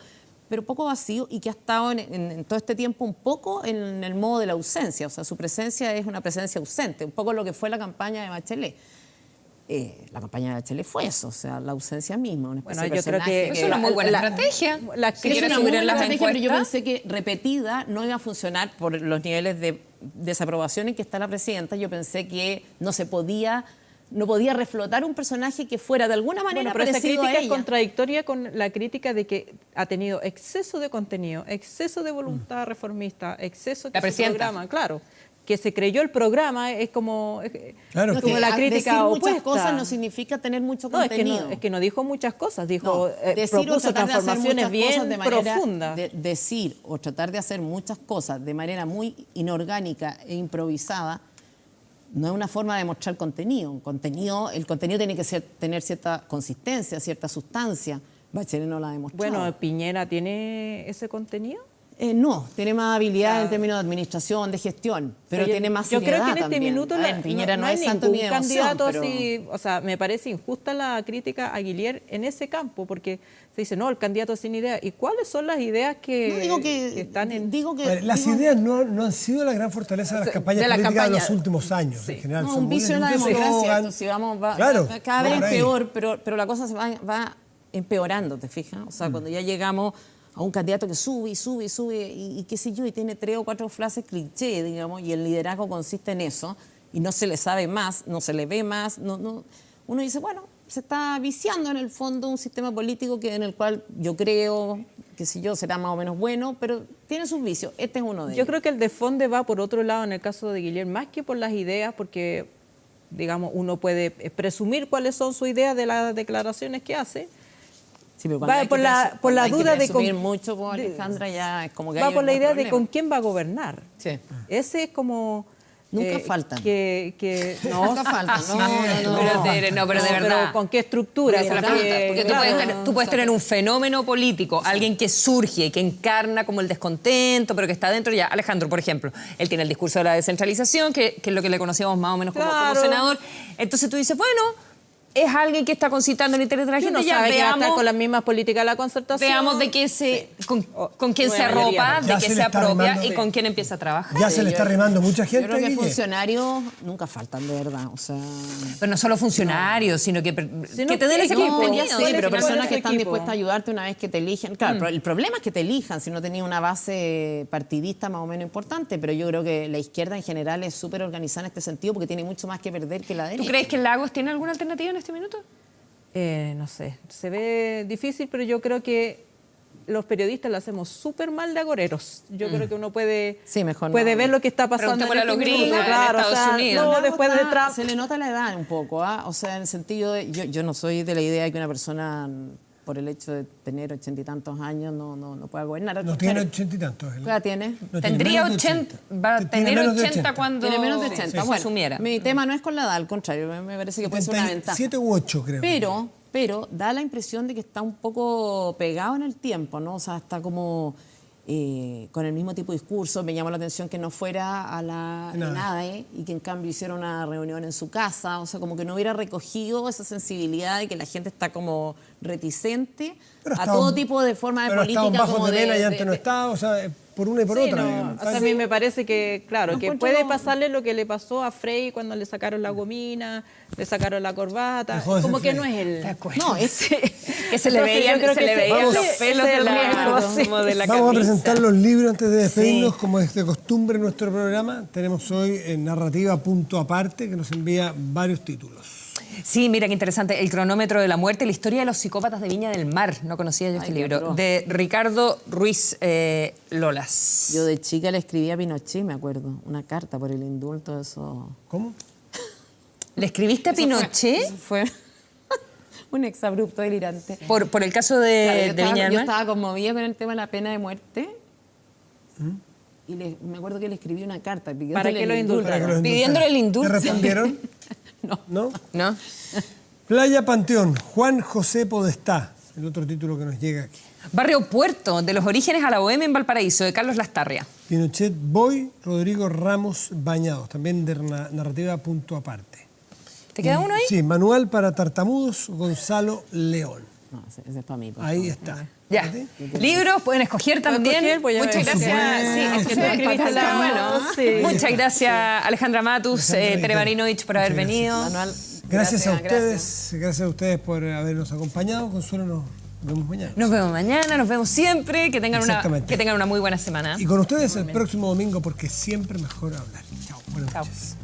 pero poco vacío y que ha estado en todo este tiempo un poco en el modo de la ausencia. O sea, su presencia es una presencia ausente, un poco lo que fue la campaña de Bachelet. la campaña de Chile fue eso, o sea, la ausencia misma. Una Bueno, yo creo que es una muy buena estrategia. Sí, es una muy buena estrategia, pero yo pensé que repetida no iba a funcionar por los niveles de desaprobación en que está la presidenta. Yo pensé que no podía reflotar un personaje que fuera de alguna manera pero esa parecido crítica a ella. es contradictoria con la crítica de que ha tenido exceso de contenido, exceso de voluntad reformista, exceso que se programa, claro. Que se creyó el programa es como, Claro, como la crítica decir opuesta. muchas cosas no significa tener mucho contenido. Es que no dijo muchas cosas, dijo decir o propuso tratar de hacer transformaciones muchas bien cosas de manera, profundas. Decir o tratar de hacer muchas cosas de manera muy inorgánica e improvisada no es una forma de mostrar contenido. El contenido tiene que tener cierta consistencia, cierta sustancia. Bachelet no la ha demostrado. Bueno, ¿Piñera tiene ese contenido? No, tiene más habilidad en términos de administración, de gestión, pero tiene más seriedad. Yo creo que en este también. minuto Piñera no no hay es santo ningún ni devoción, candidato pero... así, o sea, me parece injusta la crítica a Guillier en ese campo, porque se dice, no, el candidato sin idea. ¿Y cuáles son las ideas que están en...? Las ideas no han sido la gran fortaleza de las campañas políticas de los últimos años, en general. No, un vicio en la democracia, esto, si cada vez es peor, pero la cosa se va empeorando, ¿te fijas? O sea, cuando ya llegamos a un candidato que sube y qué sé yo, y tiene 3 o 4 frases cliché, digamos, y el liderazgo consiste en eso, y no se le sabe más, no se le ve más, uno dice, bueno, se está viciando en el fondo un sistema político en el cual yo creo, qué sé yo, será más o menos bueno, pero tiene sus vicios, este es uno de ellos. Yo creo que el desfonde va por otro lado en el caso de Guillier, más que por las ideas, porque, digamos, uno puede presumir cuáles son sus ideas de las declaraciones que hace. Sí, pero va por la duda de con mucho, pues, Alejandra, ya es como que va por la idea de con quién va a gobernar. Sí. Ese es como nunca faltan. Nunca faltan. No, pero de verdad. Pero ¿con qué estructura? Porque tú puedes tener un fenómeno político, alguien que surge y que encarna como el descontento, pero que está dentro ya. Alejandro, por ejemplo, él tiene el discurso de la descentralización, que es lo que le conocíamos más o menos como senador. Entonces tú dices, bueno, es alguien que está concitando el interés de la gente. Ya sabe que va a estar con las mismas políticas de la concertación. Veamos de qué con quién se arropa, de qué se apropia y con quién empieza a trabajar. Ya se le está remando mucha gente. Yo creo que funcionarios nunca faltan, de verdad. O sea... Pero no solo funcionarios, sino que te den ese contenido. Sí, pero personas que están dispuestas a ayudarte una vez que te eligen. Claro, el problema es que te elijan si no tenías una base partidista más o menos importante, pero yo creo que la izquierda en general es súper organizada en este sentido porque tiene mucho más que perder que la derecha. ¿Tú crees que Lagos tiene alguna alternativa en este minuto? No sé, se ve difícil, pero yo creo que los periodistas lo hacemos súper mal de agoreros. Yo creo que uno puede ver lo que está pasando en los gringos, claro, Estados Unidos. No, después de Trump. Se le nota la edad un poco, ¿ah? O sea, en el sentido de... Yo no soy de la idea de que una persona, por el hecho de tener 80 y tantos años, no pueda gobernar. No tiene 80 y tantos. ¿Qué edad tiene? Tendría 80, va a tener 80 cuando tiene menos de 80. Bueno, asumiera. Mi tema no es con la edad, al contrario, me parece que puede ser una ventaja. 7 u 8, creo. Pero da la impresión de que está un poco pegado en el tiempo, ¿no? O sea, está como con el mismo tipo de discurso. Me llamó la atención que no fuera a la ENADE y que en cambio hiciera una reunión en su casa. O sea, como que no hubiera recogido esa sensibilidad de que la gente está como reticente a todo tipo de forma de política. Pero como de Mena y antes no estaba, o sea, por una y por otra. No, o sea, a mí me parece que, claro, que puede pasarle lo que le pasó a Frey cuando le sacaron la gomina, le sacaron la corbata. Como que no es el... No, que se le veían los pelos de la Vamos a presentar los libros antes de despedirnos, como es de costumbre en nuestro programa. Tenemos hoy Narrativa Punto Aparte, que nos envía varios títulos. Sí, mira qué interesante. El cronómetro de la muerte, la historia de los psicópatas de Viña del Mar. No conocía yo este libro. De Ricardo Ruiz Lolas. Yo de chica le escribí a Pinochet, me acuerdo. Una carta por el indulto, eso... ¿Cómo? ¿Le escribiste a Pinochet? Eso fue un exabrupto delirante. Por el caso de Viña del Mar. Yo estaba conmovida con el tema de la pena de muerte. Y me acuerdo que le escribí una carta ¿Para que lo indultaran? Pidiéndole el indulto. ¿Te respondieron? No. ¿No? Playa Panteón, Juan José Podestá, el otro título que nos llega aquí. Barrio Puerto, de los orígenes a la bohemia en Valparaíso, de Carlos Lastarria. Pinochet Boy, Rodrigo Ramos Bañados, también de Narrativa Punto Aparte. ¿Te queda uno ahí? Sí, Manual para Tartamudos, Gonzalo León. No, ese es para mí. Ahí está. Ya. Libros pueden escoger también. Muchas gracias. Muchas gracias, Alejandra Matus, Tere Marinovich, por haber venido. Manual Gracias a ustedes, gracias a ustedes por habernos acompañado. Consuelo, nos vemos mañana. Nos vemos mañana, nos vemos siempre. Que tengan una muy buena semana. Y con ustedes el próximo domingo, porque siempre mejor hablar. Chao, buenas noches.